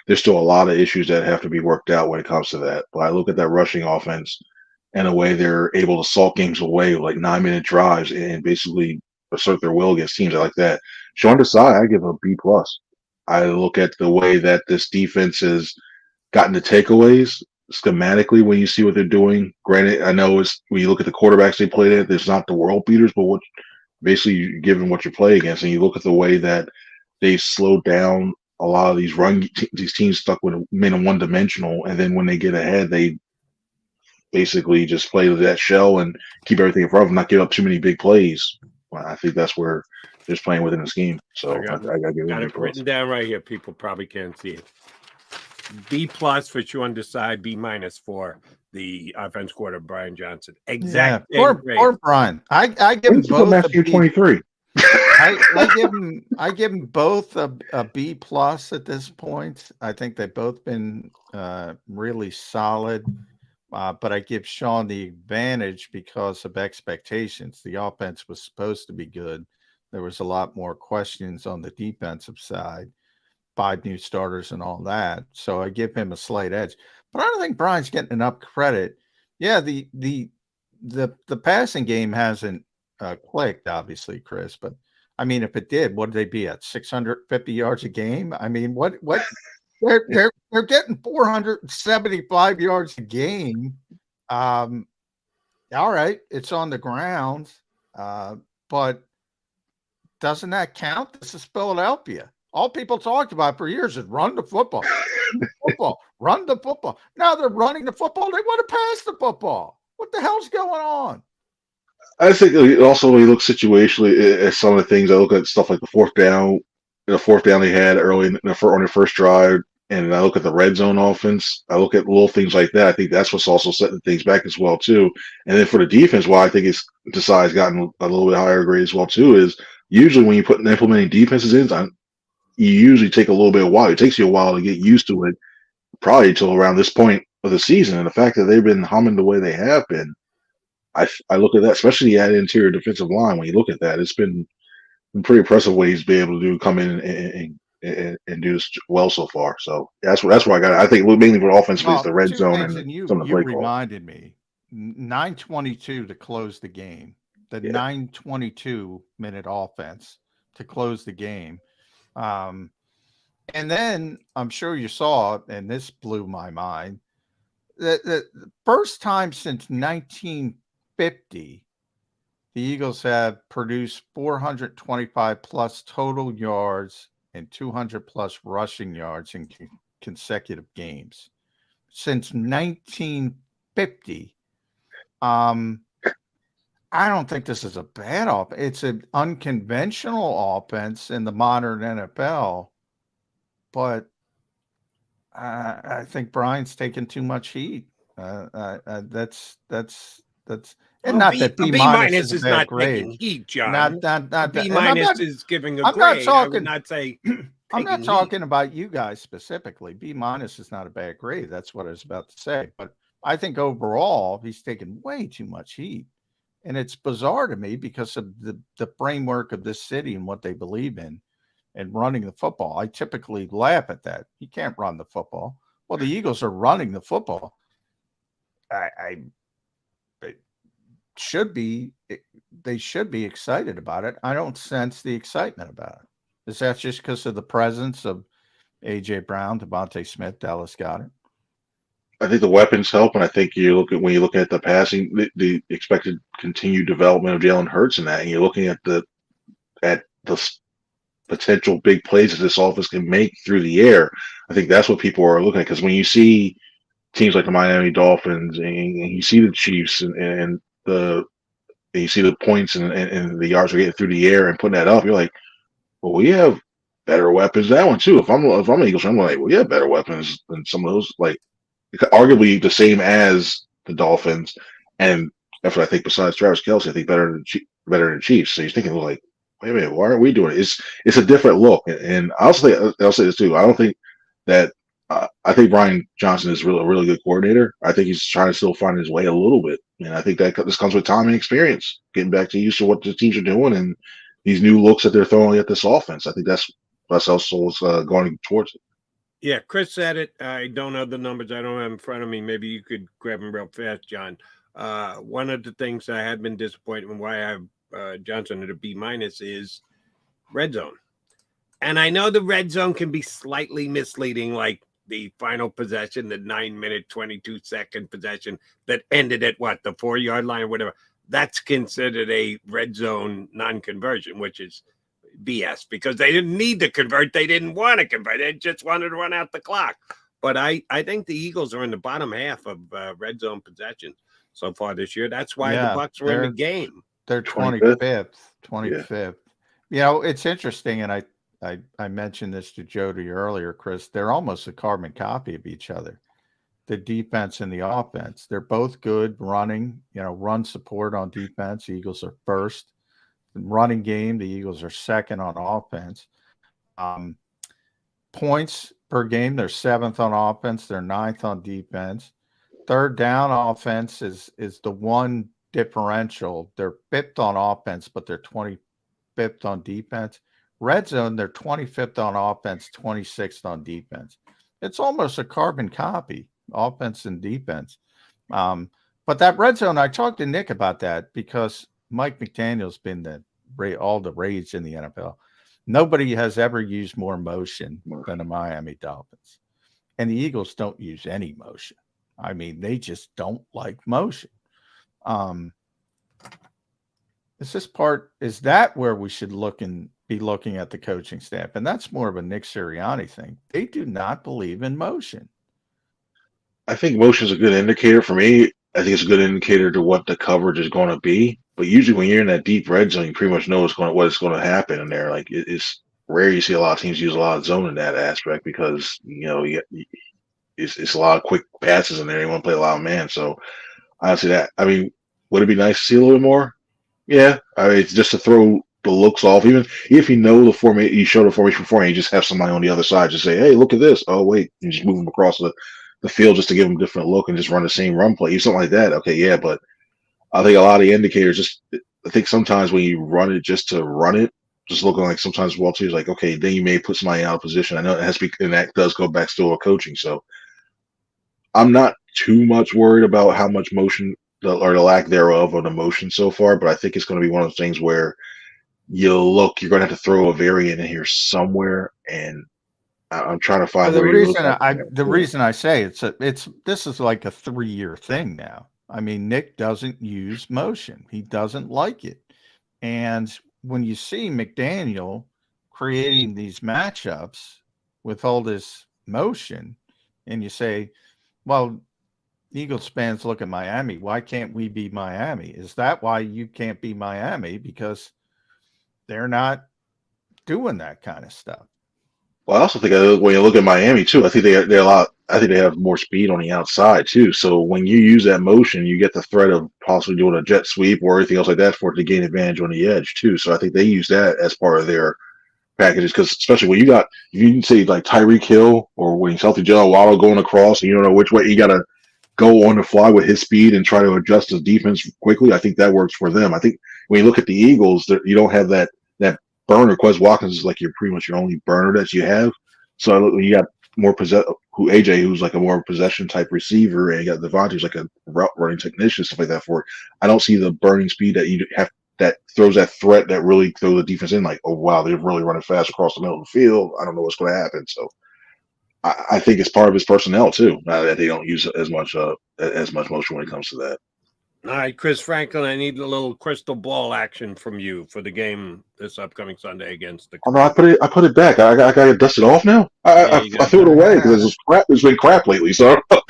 there's still a lot of issues that have to be worked out when it comes to that. But I look at that rushing offense and the way they're able to salt games away with like 9-minute drives and basically assert their will against teams like that. Sean Desai, I give a B+. I look at the way that this defense has gotten the takeaways schematically when you see what they're doing. Granted, I know it's when you look at the quarterbacks they played at, there's not the world beaters, but what basically given what you play against, and you look at the way that they slowed down a lot of these teams stuck with men in one dimensional, and then when they get ahead, they basically just play with that shell and keep everything in front of them, not give up too many big plays. Well, I think that's where they're playing within the scheme. So I got it written down right here. People probably can't see it. B+ for Sean Desai, B- for the offense quarter Brian Johnson. Exact. Yeah, poor Brian. I give him both a 23. I give them both a B+ at this point. I think they've both been really solid, but I give Sean the advantage because of expectations. The offense was supposed to be good. There was a lot more questions on the defensive side, 5 new starters and all that. So I give him a slight edge. But I don't think Brian's getting enough credit. Yeah, the passing game hasn't clicked, obviously, Chris. But I mean, if it did, what would they be at? 650 yards a game? I mean, what they're getting 475 yards a game. All right, it's on the ground, but doesn't that count? This is Philadelphia. All people talked about for years is run the football. Run the football. Now they're running the football. They want to pass the football. What the hell's going on? I think also when you look situationally at some of the things, I look at stuff like the fourth down they had early on their first drive, and I look at the red zone offense. I look at little things like that. I think that's what's also setting things back as well too. And then for the defense, why I think Desai's gotten a little bit higher grade as well too is usually when you put implementing defenses in, you usually take a little bit of while. It takes you a while to get used to it, probably until around this point of the season. And the fact that they've been humming the way they have been, I look at that, especially the interior defensive line. When you look at that, it's been pretty impressive what he's been able to do, come in and do this well so far. So that's why I got it. I think mainly for offensively is the red zone and some of the play calls. You reminded me, 9:22 to close the game. The 9:22-minute offense to close the game. And then I'm sure you saw, and this blew my mind, that the first time since 1950, the Eagles have produced 425 plus total yards and 200 plus rushing yards in consecutive games. Since 1950, I don't think this is a bad offense. It's an unconventional offense in the modern NFL, but I think Brian's taking too much heat. That's and not that B- is not taking heat, John. Not B- is giving a grade. I would not say. I'm not talking about you guys specifically. B- is not a bad grade. That's what I was about to say. But I think overall he's taken way too much heat. And it's bizarre to me because of the framework of this city and what they believe in and running the football. I typically laugh at that. You can't run the football. Well, the Eagles are running the football. They should be excited about it. I don't sense the excitement about it. Is that just because of the presence of A.J. Brown, Devontae Smith, Dallas Goedert? I think the weapons help, and I think when you look at the passing, the expected continued development of Jalen Hurts in that, and you're looking at the potential big plays that this offense can make through the air. I think that's what people are looking at, because when you see teams like the Miami Dolphins and you see the Chiefs and you see the points and the yards are getting through the air and putting that up, you're like, well, we have better weapons. That one too. If I'm an Eagles fan, I'm like, well, we have better weapons than some of those, like arguably the same as the Dolphins. And that's what I think. Besides Travis Kelce, I think better than Chiefs. So you're thinking like, wait a minute, why aren't we doing it? It's a different look. And I'll say this too. I don't think that. I think Brian Johnson is a really good coordinator. I think he's trying to still find his way a little bit, and I think that this comes with time and experience, getting back to used to what the teams are doing and these new looks that they're throwing at this offense. I think that's also what's going towards it. Yeah, Chris said it. I don't have the numbers. I don't have them in front of me. Maybe you could grab them real fast, John. One of the things I had been disappointed in why I have Johnson at a B- is red zone. And I know the red zone can be slightly misleading, like the final possession, the 9-minute, 22-second possession that ended at the 4-yard line or whatever. That's considered a red zone non-conversion, which is BS, because they didn't need to convert. They didn't want to convert. They just wanted to run out the clock. But I think the Eagles are in the bottom half of red zone possession so far this year. That's why the Bucs were in the game. They're 25th. You know, it's interesting, and I mentioned this to Jody earlier, Chris. They're almost a carbon copy of each other. The defense and the offense. They're both good running, run support on defense. The Eagles are first. Running game, the Eagles are second on offense. Points per game, they're 7th on offense. They're 9th on defense. Third down offense is the one differential. They're 5th on offense, but they're 25th on defense. Red zone, they're 25th on offense, 26th on defense. It's almost a carbon copy, offense and defense. But that red zone, I talked to Nick about that because Mike McDaniel's been all the rage in the NFL. Nobody has ever used more motion than the Miami Dolphins. And the Eagles don't use any motion. I mean, they just don't like motion. Is that where we should be looking at the coaching staff? And that's more of a Nick Sirianni thing. They do not believe in motion. I think motion is a good indicator for me. I think it's a good indicator to what the coverage is going to be. But usually when you're in that deep red zone, you pretty much know what is going to happen in there. Like it's rare you see a lot of teams use a lot of zone in that aspect because, it's a lot of quick passes in there. You want to play a lot of man. So I don't see that. I mean, would it be nice to see a little bit more? Yeah. I mean, it's just to throw the looks off. Even if you know the formation, you show the formation before, and you just have somebody on the other side just say, hey, look at this. Oh, wait. You just move them across the field just to give them a different look and just run the same run play. Something like that. Okay, yeah, but I think a lot of the indicators I think sometimes when you run it just to run it, just looking like sometimes Walt is like, okay, then you may put somebody out of position. I know it has to be, and that does go back still to coaching. So I'm not too much worried about how much motion or the lack thereof of the motion so far, but I think it's going to be one of those things where you're going to have to throw a variant in here somewhere, and I'm trying to find the reason I say this is like a 3-year thing now. I mean, Nick doesn't use motion. He doesn't like it. And when you see McDaniel creating these matchups with all this motion, and you say, well, Eagles fans look at Miami. Why can't we be Miami? Is that why you can't be Miami? Because they're not doing that kind of stuff. Well, I also think when you look at Miami too, I think they have more speed on the outside too. So when you use that motion, you get the threat of possibly doing a jet sweep or anything else like that for it to gain advantage on the edge too. So I think they use that as part of their packages, because especially when if you say like Tyreek Hill or when Salty Joe Waddle going across and you don't know which way, you got to go on the fly with his speed and try to adjust his defense quickly, I think that works for them. I think when you look at the Eagles, you don't have that burner. Quez Watkins is like pretty much your only burner that you have. So you got more AJ, who's like a more possession type receiver, and you got Devontae, who's like a route running technician, stuff like that. For it, I don't see the burning speed that you have that throws that threat that really throw the defense in. Like, oh wow, they're really running fast across the middle of the field. I don't know what's going to happen. So I think it's part of his personnel too, that they don't use as much motion when it comes to that. All right, Chris Franklin, I need a little crystal ball action from you for the game this upcoming Sunday against the. Oh no, I put it back. I got to dust it off now. I threw it away because it's crap. It's been crap lately. So I'm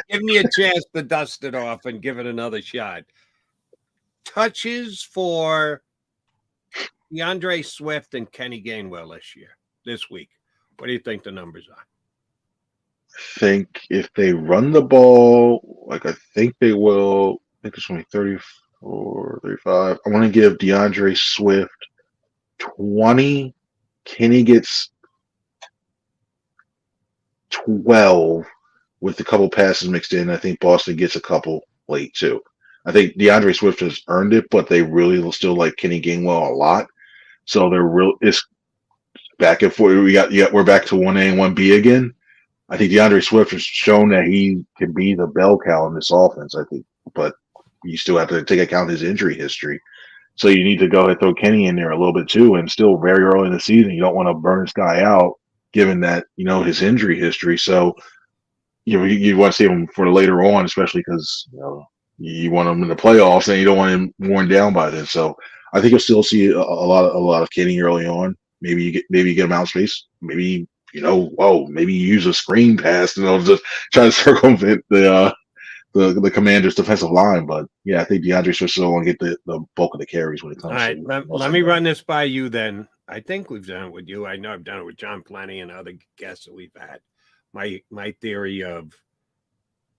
giving you a chance to dust it off and give it another shot. Touches for DeAndre Swift and Kenny Gainwell this week. What do you think the numbers are? I think if they run the ball, like I think they will, I think it's only 34, 35. I want to give DeAndre Swift 20. Kenny gets 12 with a couple passes mixed in. I think Boston gets a couple late too. I think DeAndre Swift has earned it, but they really will still like Kenny Gainwell a lot. So it's back and forth. We're back to 1A and 1B again. I think DeAndre Swift has shown that he can be the bell cow in this offense, I think, but you still have to take account his injury history. So you need to go ahead and throw Kenny in there a little bit too, and still very early in the season. You don't want to burn this guy out given that, his injury history. So you want to see him for later on, especially because, you want him in the playoffs and you don't want him worn down by then. So I think you'll still see a lot of Kenny early on. Maybe you get him out space. Maybe maybe you use a screen pass and just try to circumvent the Commanders' defensive line. But yeah, I think DeAndre Swift still want to get the bulk of the carries when it comes. All right, let me run this by you then. I think we've done it with you. I know I've done it with John Plenty and other guests that we've had. My theory of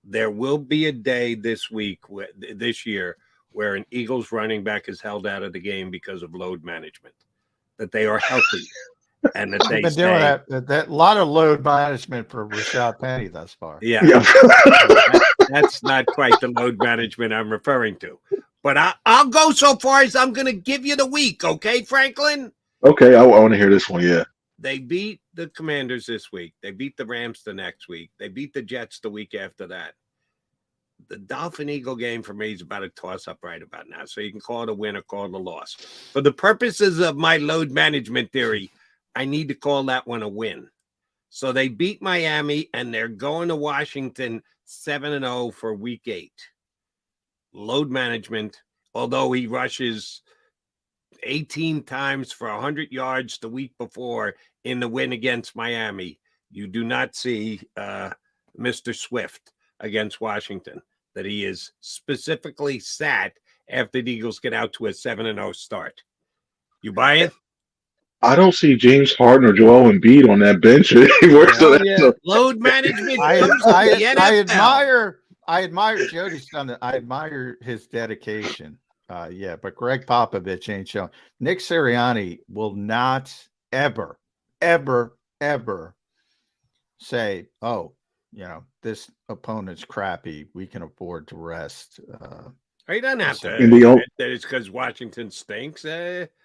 there will be a day this year where an Eagles running back is held out of the game because of load management, that they are healthy. And that they been doing that lot of load management for Rashad Penny thus far. Yeah. That's not quite the load management I'm referring to. But I'll go so far as I'm going to give you the week, okay, Franklin? Okay, I want to hear this one, yeah. They beat the Commanders this week. They beat the Rams the next week. They beat the Jets the week after that. The Dolphin-Eagle game for me is about a toss-up right about now. So you can call it a win or call it a loss. For the purposes of my load management theory, I need to call that one a win. So they beat Miami, and they're going to Washington 7-0 for week 8. Load management, although he rushes 18 times for 100 yards the week before in the win against Miami, you do not see Mr. Swift against Washington, that he is specifically sat after the Eagles get out to a 7-0 start. You buy it? I don't see James Harden or Joel Embiid on that bench anymore. Load management. I admire Jody's done it. I admire his dedication. But Greg Popovich ain't showing. Nick Sirianni will not ever say, "Oh, this opponent's crappy. We can afford to rest." He doesn't have to. That it's because Washington stinks.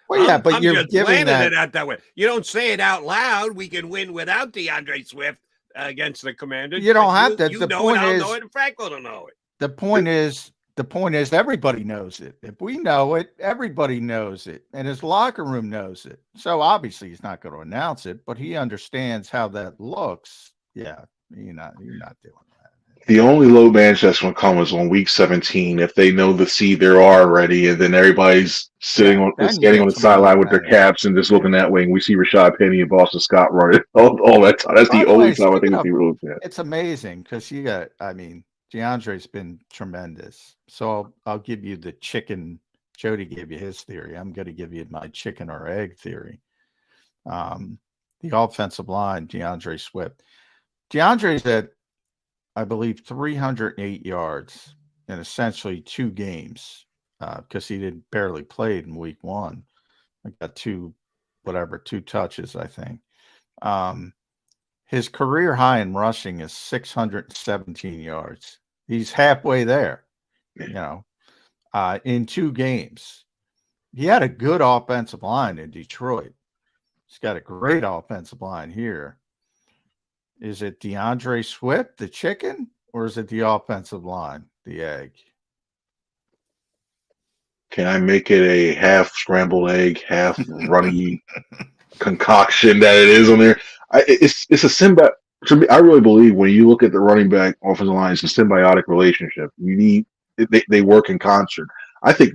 But you're giving it out that way. You don't say it out loud. We can win without DeAndre Swift against the Commanders. You don't have to. The point is, know it, and Frank will know it. The point is, everybody knows it. If we know it, everybody knows it, and his locker room knows it. So obviously, he's not going to announce it, but he understands how that looks. Yeah, you're not doing that. The only low manage that's going to come is on week 17 if they know the seed there are already, and then everybody's standing on the sideline with their caps and just looking that way, and we see Rashad Penny and Boston Scott running all that time. That's the only time I think we'll see really bad. It's amazing because DeAndre's been tremendous. So I'll give you the chicken. Jody gave you his theory. I'm going to give you my chicken or egg theory. The offensive line, DeAndre Swift. DeAndre's at, I believe, 308 yards in essentially 2 games because he barely played in week 1. I got 2 touches, I think. His career high in rushing is 617 yards. He's halfway there, in 2 games. He had a good offensive line in Detroit. He's got a great offensive line here. Is it DeAndre Swift, the chicken, or is it the offensive line, the egg? Can I make it a half scrambled egg, half runny concoction that it is on there? It's a symbiote. To me, I really believe when you look at the running back offensive line, it's a symbiotic relationship. You need they work in concert. I think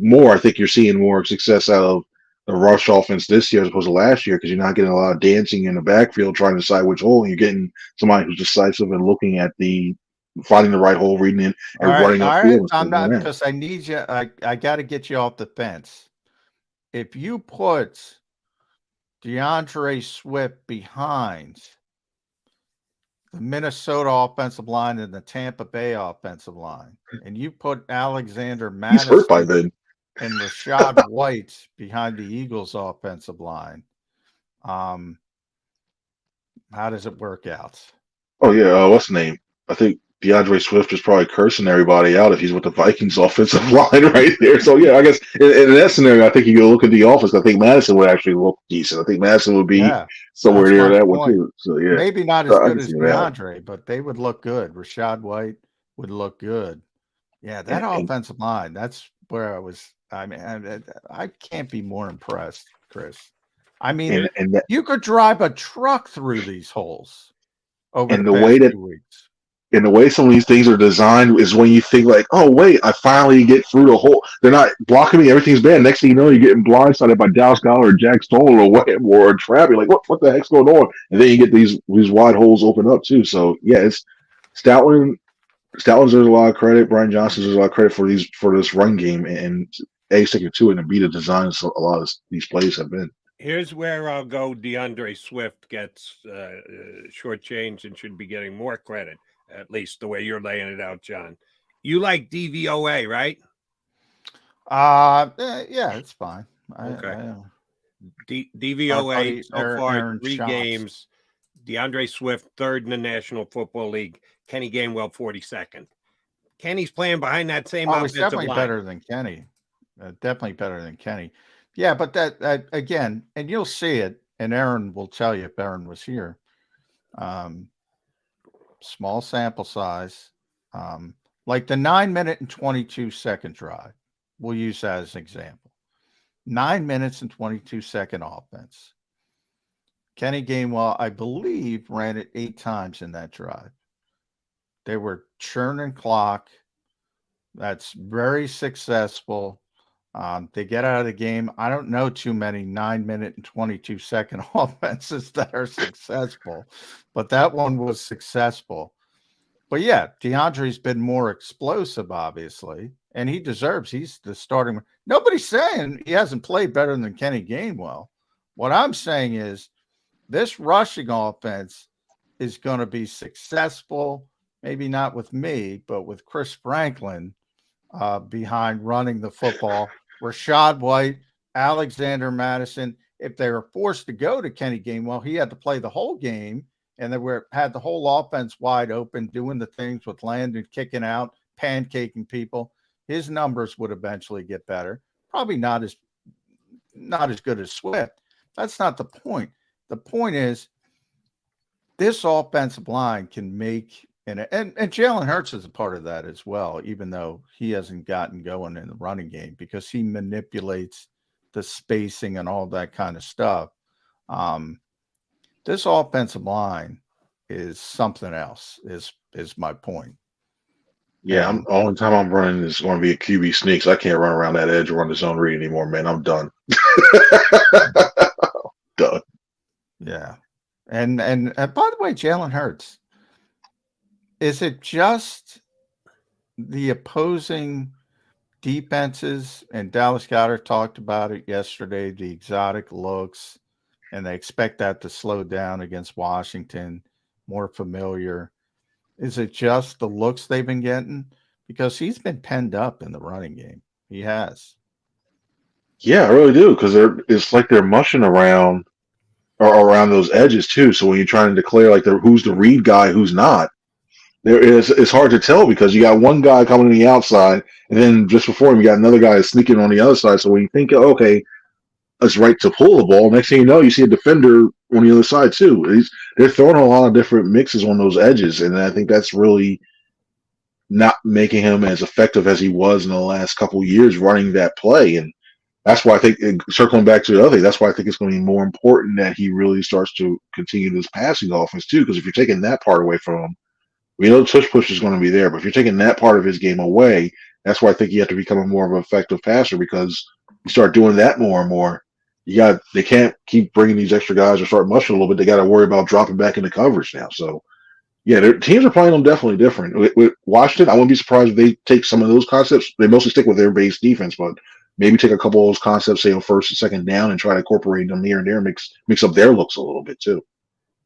you're seeing more success out of the rush offense this year as opposed to last year because you're not getting a lot of dancing in the backfield trying to decide which hole, and you're getting somebody who's decisive and looking at finding the right hole, reading it, and running upfield. I'm not, because I need you. I got to get you off the fence. If you put DeAndre Swift behind the Minnesota offensive line and the Tampa Bay offensive line, and you put Alexander Madison, he's hurt by then, and Rashad White behind the Eagles offensive line, how does it work out? Oh yeah, what's the name? I think DeAndre Swift is probably cursing everybody out if he's with the Vikings offensive line right there. So yeah, I guess in that scenario, I think you go look at the offense. I think Madison would actually look decent. I think Madison would be somewhere near that one too. So yeah, maybe not as good as DeAndre, but they would look good. Rashad White would look good. Yeah, that offensive line. That's where I was. I mean, I can't be more impressed, Chris. I mean, you could drive a truck through these holes over the past 2 weeks. And the way some of these things are designed is when you think like, oh, wait, I finally get through the hole. They're not blocking me. Everything's bad. Next thing you know, you're getting blindsided by Dallas Goedert or Jack Stoller or a trap. You're like, what the heck's going on? And then you get these wide holes open up too. So, yeah, it's Stoutland deserves a lot of credit. Brian Johnson deserves a lot of credit for this run game and sticking to it and be the design a lot of these plays have been. Here's where I'll go. DeAndre Swift gets shortchanged and should be getting more credit. At least the way you're laying it out, John. You like DVOA, right? Yeah, it's fine. Okay. DVOA so far, 3 games. DeAndre Swift, 3rd in the National Football League. Kenny Gainwell, 42nd. Kenny's playing behind that same offensive line. Definitely better than Kenny. Definitely better than Kenny. Yeah, but that again, and you'll see it, and Aaron will tell you if Aaron was here. Small sample size, like the 9-minute and 22-second drive. We'll use that as an example. 9 minutes and 22-second offense. Kenny Gainwell, I believe, ran it 8 times in that drive. They were churning clock. That's very successful. They get out of the game. I don't know too many 9-minute and 22-second offenses that are successful, but that one was successful. But yeah, DeAndre's been more explosive, obviously, and he deserves. He's the starting. Nobody's saying he hasn't played better than Kenny Gainwell. What I'm saying is this rushing offense is going to be successful, maybe not with me, but with Chris Franklin behind running the football. Rashad White, Alexander Madison. If they were forced to go to Kenny Gainwell, he had to play the whole game, and they had the whole offense wide open, doing the things with Landon kicking out, pancaking people. His numbers would eventually get better. Probably not as good as Swift. That's not the point. The point is this offensive line can make and Jalen Hurts is a part of that as well, even though he hasn't gotten going in the running game because he manipulates the spacing and all that kind of stuff. This offensive line is something else, is my point. Yeah, only time I'm running is going to be a QB sneak, so I can't run around that edge or run the zone read anymore, man. I'm done. Done. Yeah. And by the way, Jalen Hurts, is it just the opposing defenses? And Dallas Goedert talked about it yesterday, the exotic looks, and they expect that to slow down against Washington, more familiar. Is it just the looks they've been getting? Because he's been penned up in the running game. He has. Yeah, I really do, because it's like they're mushing around are around those edges too. So when you're trying to declare like who's the read guy, who's not, it's hard to tell because you got one guy coming on the outside, and then just before him, you got another guy sneaking on the other side. So when you think, okay, it's right to pull the ball, next thing you know, you see a defender on the other side too. They're throwing a lot of different mixes on those edges, and I think that's really not making him as effective as he was in the last couple of years running that play. And that's why I think, circling back to the other thing, that's why I think it's going to be more important that he really starts to continue this passing offense too. Because if you're taking that part away from him, we know the tush push is going to be there, but if you're taking that part of his game away, that's why I think you have to become a more of an effective passer, because you start doing that more and more. They can't keep bringing these extra guys or start mushing a little bit. They got to worry about dropping back into coverage now. So, yeah, their teams are playing them definitely different. With Washington, I wouldn't be surprised if they take some of those concepts. They mostly stick with their base defense, but maybe take a couple of those concepts, say on first and second down, and try to incorporate them here and there, mix up their looks a little bit too.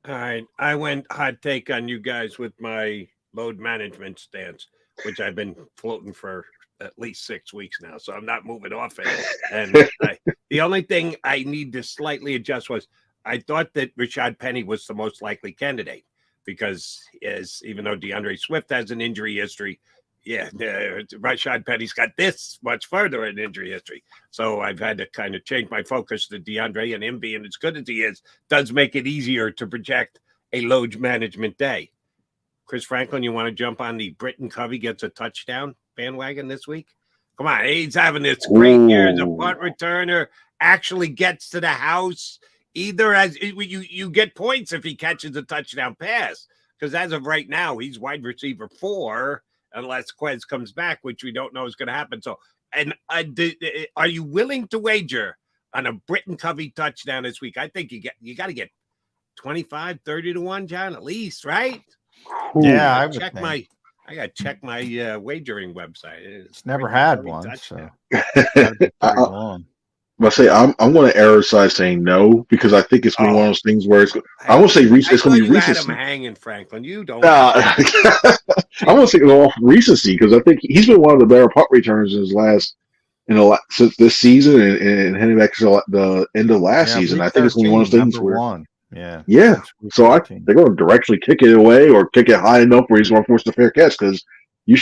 All right, I went hot take on you guys with my load management stance, which I've been floating for at least 6 weeks now, so I'm not moving off it. And the only thing I need to slightly adjust was I thought that Rashad Penny was the most likely candidate because even though DeAndre Swift has an injury history, Rashad Penny's got this much further in injury history. So I've had to kind of change my focus to DeAndre, and him being as good as he is does make it easier to project a load management day. Chris Franklin, you want to jump on the Britton Covey gets a touchdown bandwagon this week? Come on, he's having this great year as a punt returner, actually gets to the house. Either as you get points if he catches a touchdown pass, because as of right now, he's wide receiver 4, unless Quez comes back, which we don't know is going to happen. So, and are you willing to wager on a Britton Covey touchdown this week? I think you got to get 25, 30 to 1, John, at least, right? Yeah, I got to check my wagering website. It's never had one, touchdown. so. I say I'm going to error side saying no, because I think it's going to be one of those things where I won't say it's going to be recency. Had him hanging, Franklin. You don't. I want to say off recency, because I think he's been one of the better punt returns since this season and heading back to the end of last season. I think it's going to be one of those things where. Yeah. So they're going to directly kick it away or kick it high enough where he's going to force the fair catch, because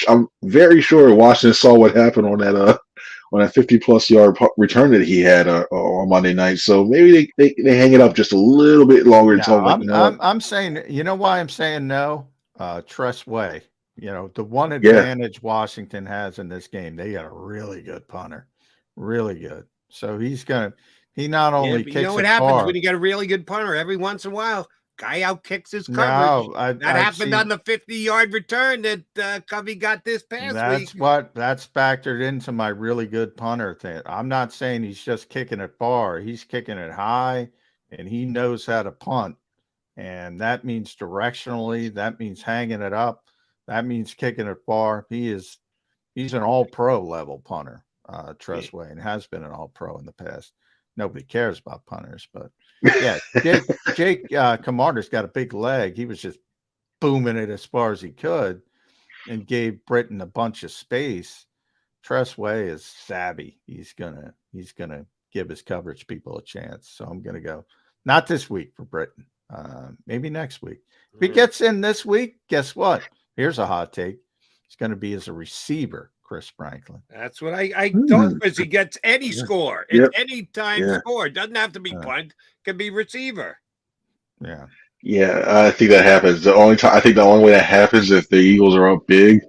I'm very sure Washington saw what happened on that 50-plus yard return that he had on Monday night. So maybe they hang it up just a little bit longer until. I'm saying, you know why I'm saying no? Tress Way. The one advantage Washington has in this game, they got a really good punter, really good. So he not only kicks. You know what happens when you get a really good punter? Every once in a while, guy out kicks his coverage. That happened on the 50-yard return that Covey got this past week. That's factored into my really good punter thing. I'm not saying he's just kicking it far. He's kicking it high, and he knows how to punt. And that means directionally. That means hanging it up. That means kicking it far. He's an all-pro level punter, Tressway, and has been an all-pro in the past. Nobody cares about punters, but yeah, Jake Camarda's got a big leg. He was just booming it as far as he could and gave Britton a bunch of space. Tressway is savvy. He's gonna give his coverage people a chance. So I'm gonna go not this week for Britton. Maybe next week. If he gets in this week, guess what? Here's a hot take. He's gonna be as a receiver. Chris Franklin. That's what I thought, because he gets any score. It's any time score. It doesn't have to be punt. It can be receiver. Yeah. Yeah, I think that happens. The only way that happens is if the Eagles are up big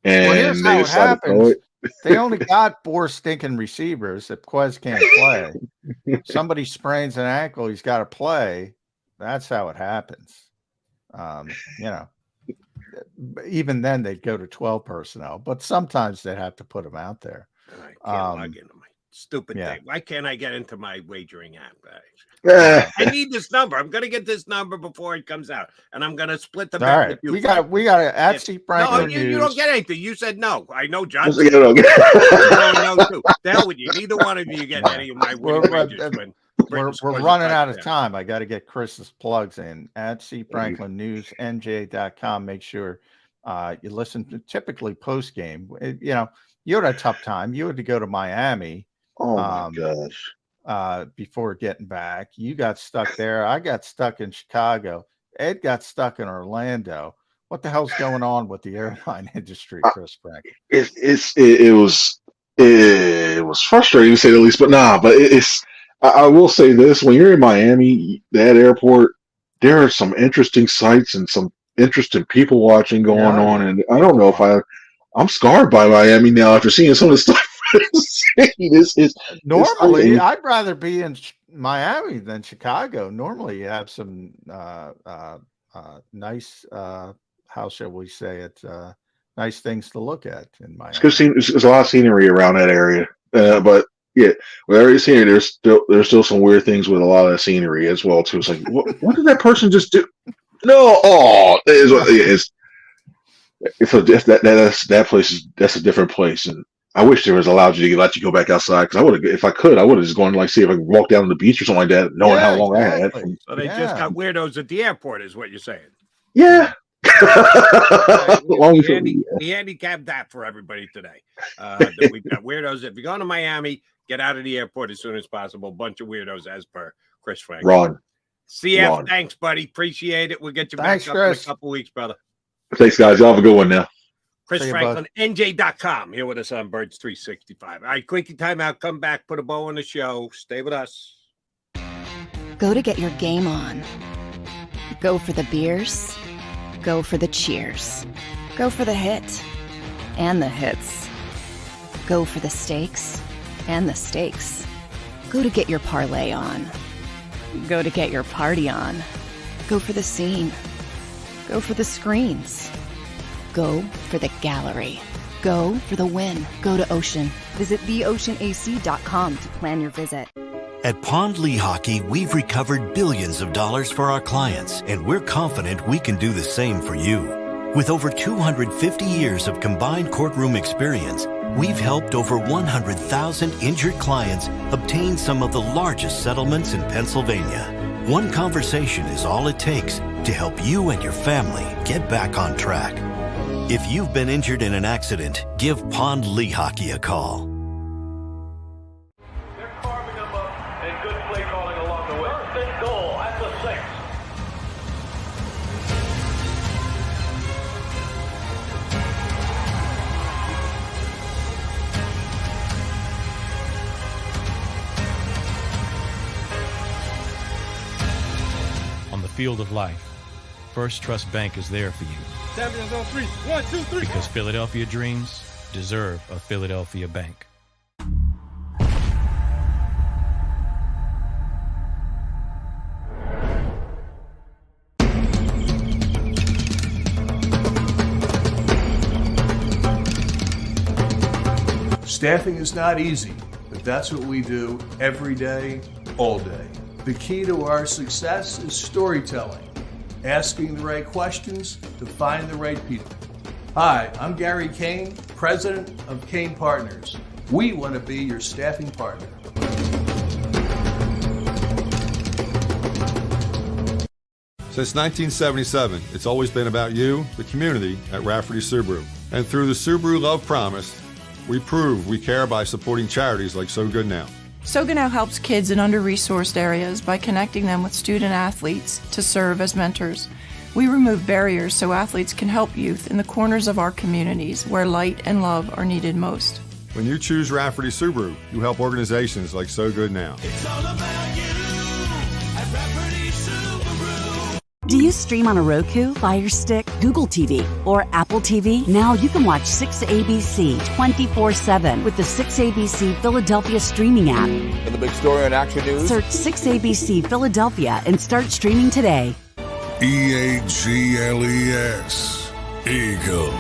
and they decide to throw it. They only got 4 stinking receivers if Quez can't play. Somebody sprains an ankle, he's got to play. That's how it happens. Even then they'd go to 12 personnel, but sometimes they'd have to put them out there. I can't log into my stupid thing. Why can't I get into my wagering app? I need this number. I'm going to get this number before it comes out, and I'm going to split the bet with you. We got to at C. Franklin. No, you don't get anything. You said no. I know, John. No, too. The hell with you. Neither one of you get any of my wagers. We're running out of time. I got to get Chris's plugs in at C. Franklin News, NJ.com. Make sure you listen to typically post game. You had a tough time. You had to go to Miami. Oh my gosh. before getting back. You got stuck there. I got stuck in Chicago. Ed got stuck in Orlando. What the hell's going on with the airline industry, Chris Frank? It was frustrating to say the least, but nah. But it's I will say this: when you're in Miami, that airport, there are some interesting sights and some interesting people watching going on. And I don't know if I'm scarred by Miami now after seeing some of the stuff. Normally, I'd rather be in Miami than Chicago. Normally, you have some nice, how shall we say it, nice things to look at in Miami. There's a lot of scenery around that area, but yeah, wherever you see it, there's still some weird things with a lot of the scenery as well too. It's like, what did that person just do? No, that place that's a different place, and I wish there was allowed you to let you go back outside, because I would have, if I could, I would have just gone like see if I could walk down to the beach or something like that, knowing how long I had. So they just got weirdos at the airport, is what you're saying? Yeah. We handicapped that for everybody today. That we've got weirdos. If you're going to Miami, get out of the airport as soon as possible. Bunch of weirdos, as per Chris Frank. Ron. CF, Ron. Thanks, buddy. Appreciate it. We'll get you back up in a couple weeks, brother. Thanks, guys. Y'all have a good one now. Chris Franklin, NJ.com, here with us on Birds 365. All right, quickie timeout. Come back, put a bow on the show. Stay with us. Go to get your game on. Go for the beers. Go for the cheers. Go for the hit and the hits. Go for the stakes and the stakes. Go to get your parlay on. Go to get your party on. Go for the scene. Go for the screens. Go for the gallery. Go for the win. Go to Ocean. Visit theoceanac.com to plan your visit. At Pond Lehocky, we've recovered billions of dollars for our clients, and we're confident we can do the same for you. With over 250 years of combined courtroom experience, we've helped over 100,000 injured clients obtain some of the largest settlements in Pennsylvania. One conversation is all it takes to help you and your family get back on track. If you've been injured in an accident, give Pond Lehocky a call. They're carving them up, and good play calling along the way. First and goal at the 6. On the field of life, First Trust Bank is there for you. Champions on 3. 1, 2, 3. Because Philadelphia dreams deserve a Philadelphia bank. Staffing is not easy, but that's what we do every day, all day. The key to our success is storytelling, asking the right questions to find the right people. Hi, I'm Gary Kane, president of Kane Partners. We want to be your staffing partner. Since 1977, it's always been about you, the community, at Rafferty Subaru. And through the Subaru Love Promise, we prove we care by supporting charities like So Good Now. So Good Now helps kids in under-resourced areas by connecting them with student athletes to serve as mentors. We remove barriers so athletes can help youth in the corners of our communities where light and love are needed most. When you choose Rafferty Subaru, you help organizations like So Good Now. It's all about you at Rafferty Subaru. Do you stream on a Roku, Fire Stick, Google TV, or Apple TV? Now you can watch 6ABC 24/7 with the 6ABC Philadelphia streaming app. For the big story on Action News, Search 6ABC Philadelphia and start streaming today. EAGLES, Eagles.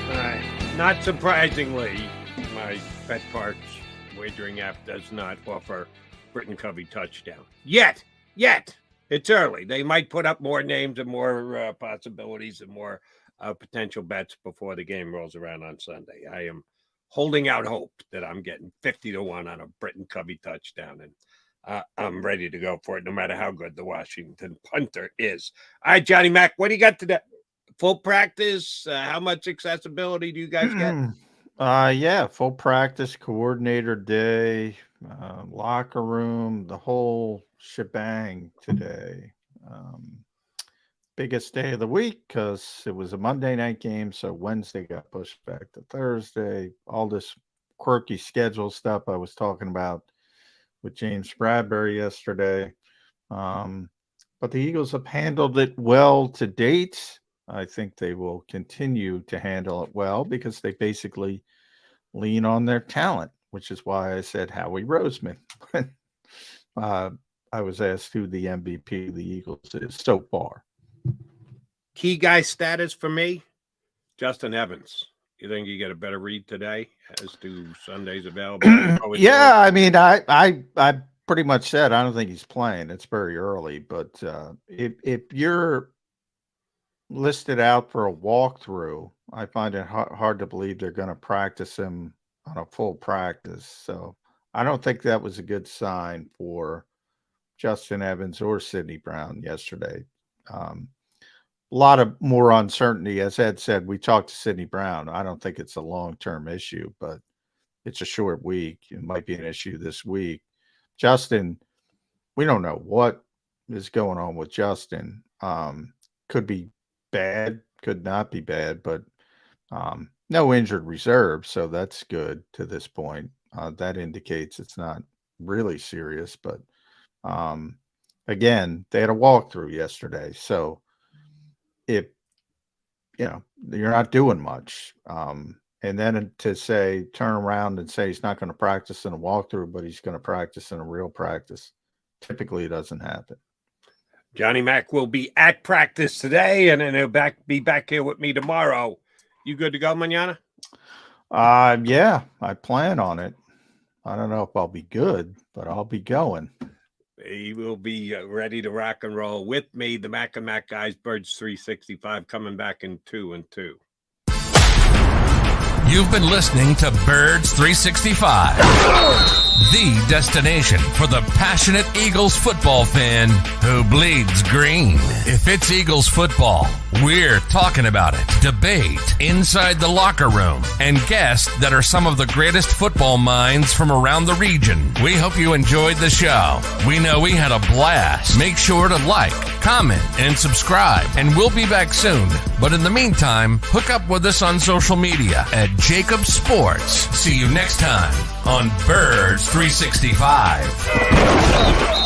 All right. Not surprisingly, my Bet Parks wagering app does not offer Britton Covey touchdown. Yet. It's early. They might put up more names and more possibilities and more potential bets before the game rolls around on Sunday. I am holding out hope that I'm getting 50-1 on a Britton Covey touchdown, and I'm ready to go for it no matter how good the Washington punter is. All right, Johnny Mac, what do you got today? Full practice? How much accessibility do you guys get? Yeah, full practice, coordinator day, locker room, the whole shebang today. Biggest day of the week because it was a Monday night game, so Wednesday got pushed back to Thursday. All this quirky schedule stuff I was talking about with James Bradbury yesterday. But the Eagles have handled it well to date. I think they will continue to handle it well because they basically lean on their talent, which is why I said Howie Roseman. I was asked who the MVP of the Eagles is so far. Key guy status for me, Justin Evans. You think you get a better read today as to Sunday's available? Yeah, I mean, I pretty much said I don't think he's playing. It's very early, but if you're listed out for a walkthrough, I find it hard to believe they're going to practice him on a full practice. So I don't think that was a good sign for Justin Evans or Sidney Brown yesterday. A lot of more uncertainty. As Ed said, we talked to Sidney Brown. I don't think it's a long-term issue, but it's a short week. It might be an issue this week. Justin, we don't know what is going on with Justin. Could be bad, could not be bad, but no injured reserve, so that's good to this point. That indicates it's not really serious, but again, they had a walkthrough yesterday, so if you're not doing much, and then to say turn around and say he's not going to practice in a walkthrough, but he's going to practice in a real practice, typically it doesn't happen. Johnny Mac will be at practice today, and then he'll be back here with me tomorrow. You good to go, Manana? Yeah, I plan on it. I don't know if I'll be good, but I'll be going. He will be ready to rock and roll with me. The Mac and Mac guys, Birds 365, coming back in 2 and 2. You've been listening to Birds 365, the destination for the passionate Eagles football fan who bleeds green. If it's Eagles football, we're talking about it. Debate, inside the locker room, and guests that are some of the greatest football minds from around the region. We hope you enjoyed the show. We know we had a blast. Make sure to like, comment, and subscribe, and we'll be back soon. But in the meantime, hook up with us on social media at JAKIB Sports. See you next time on Birds 365.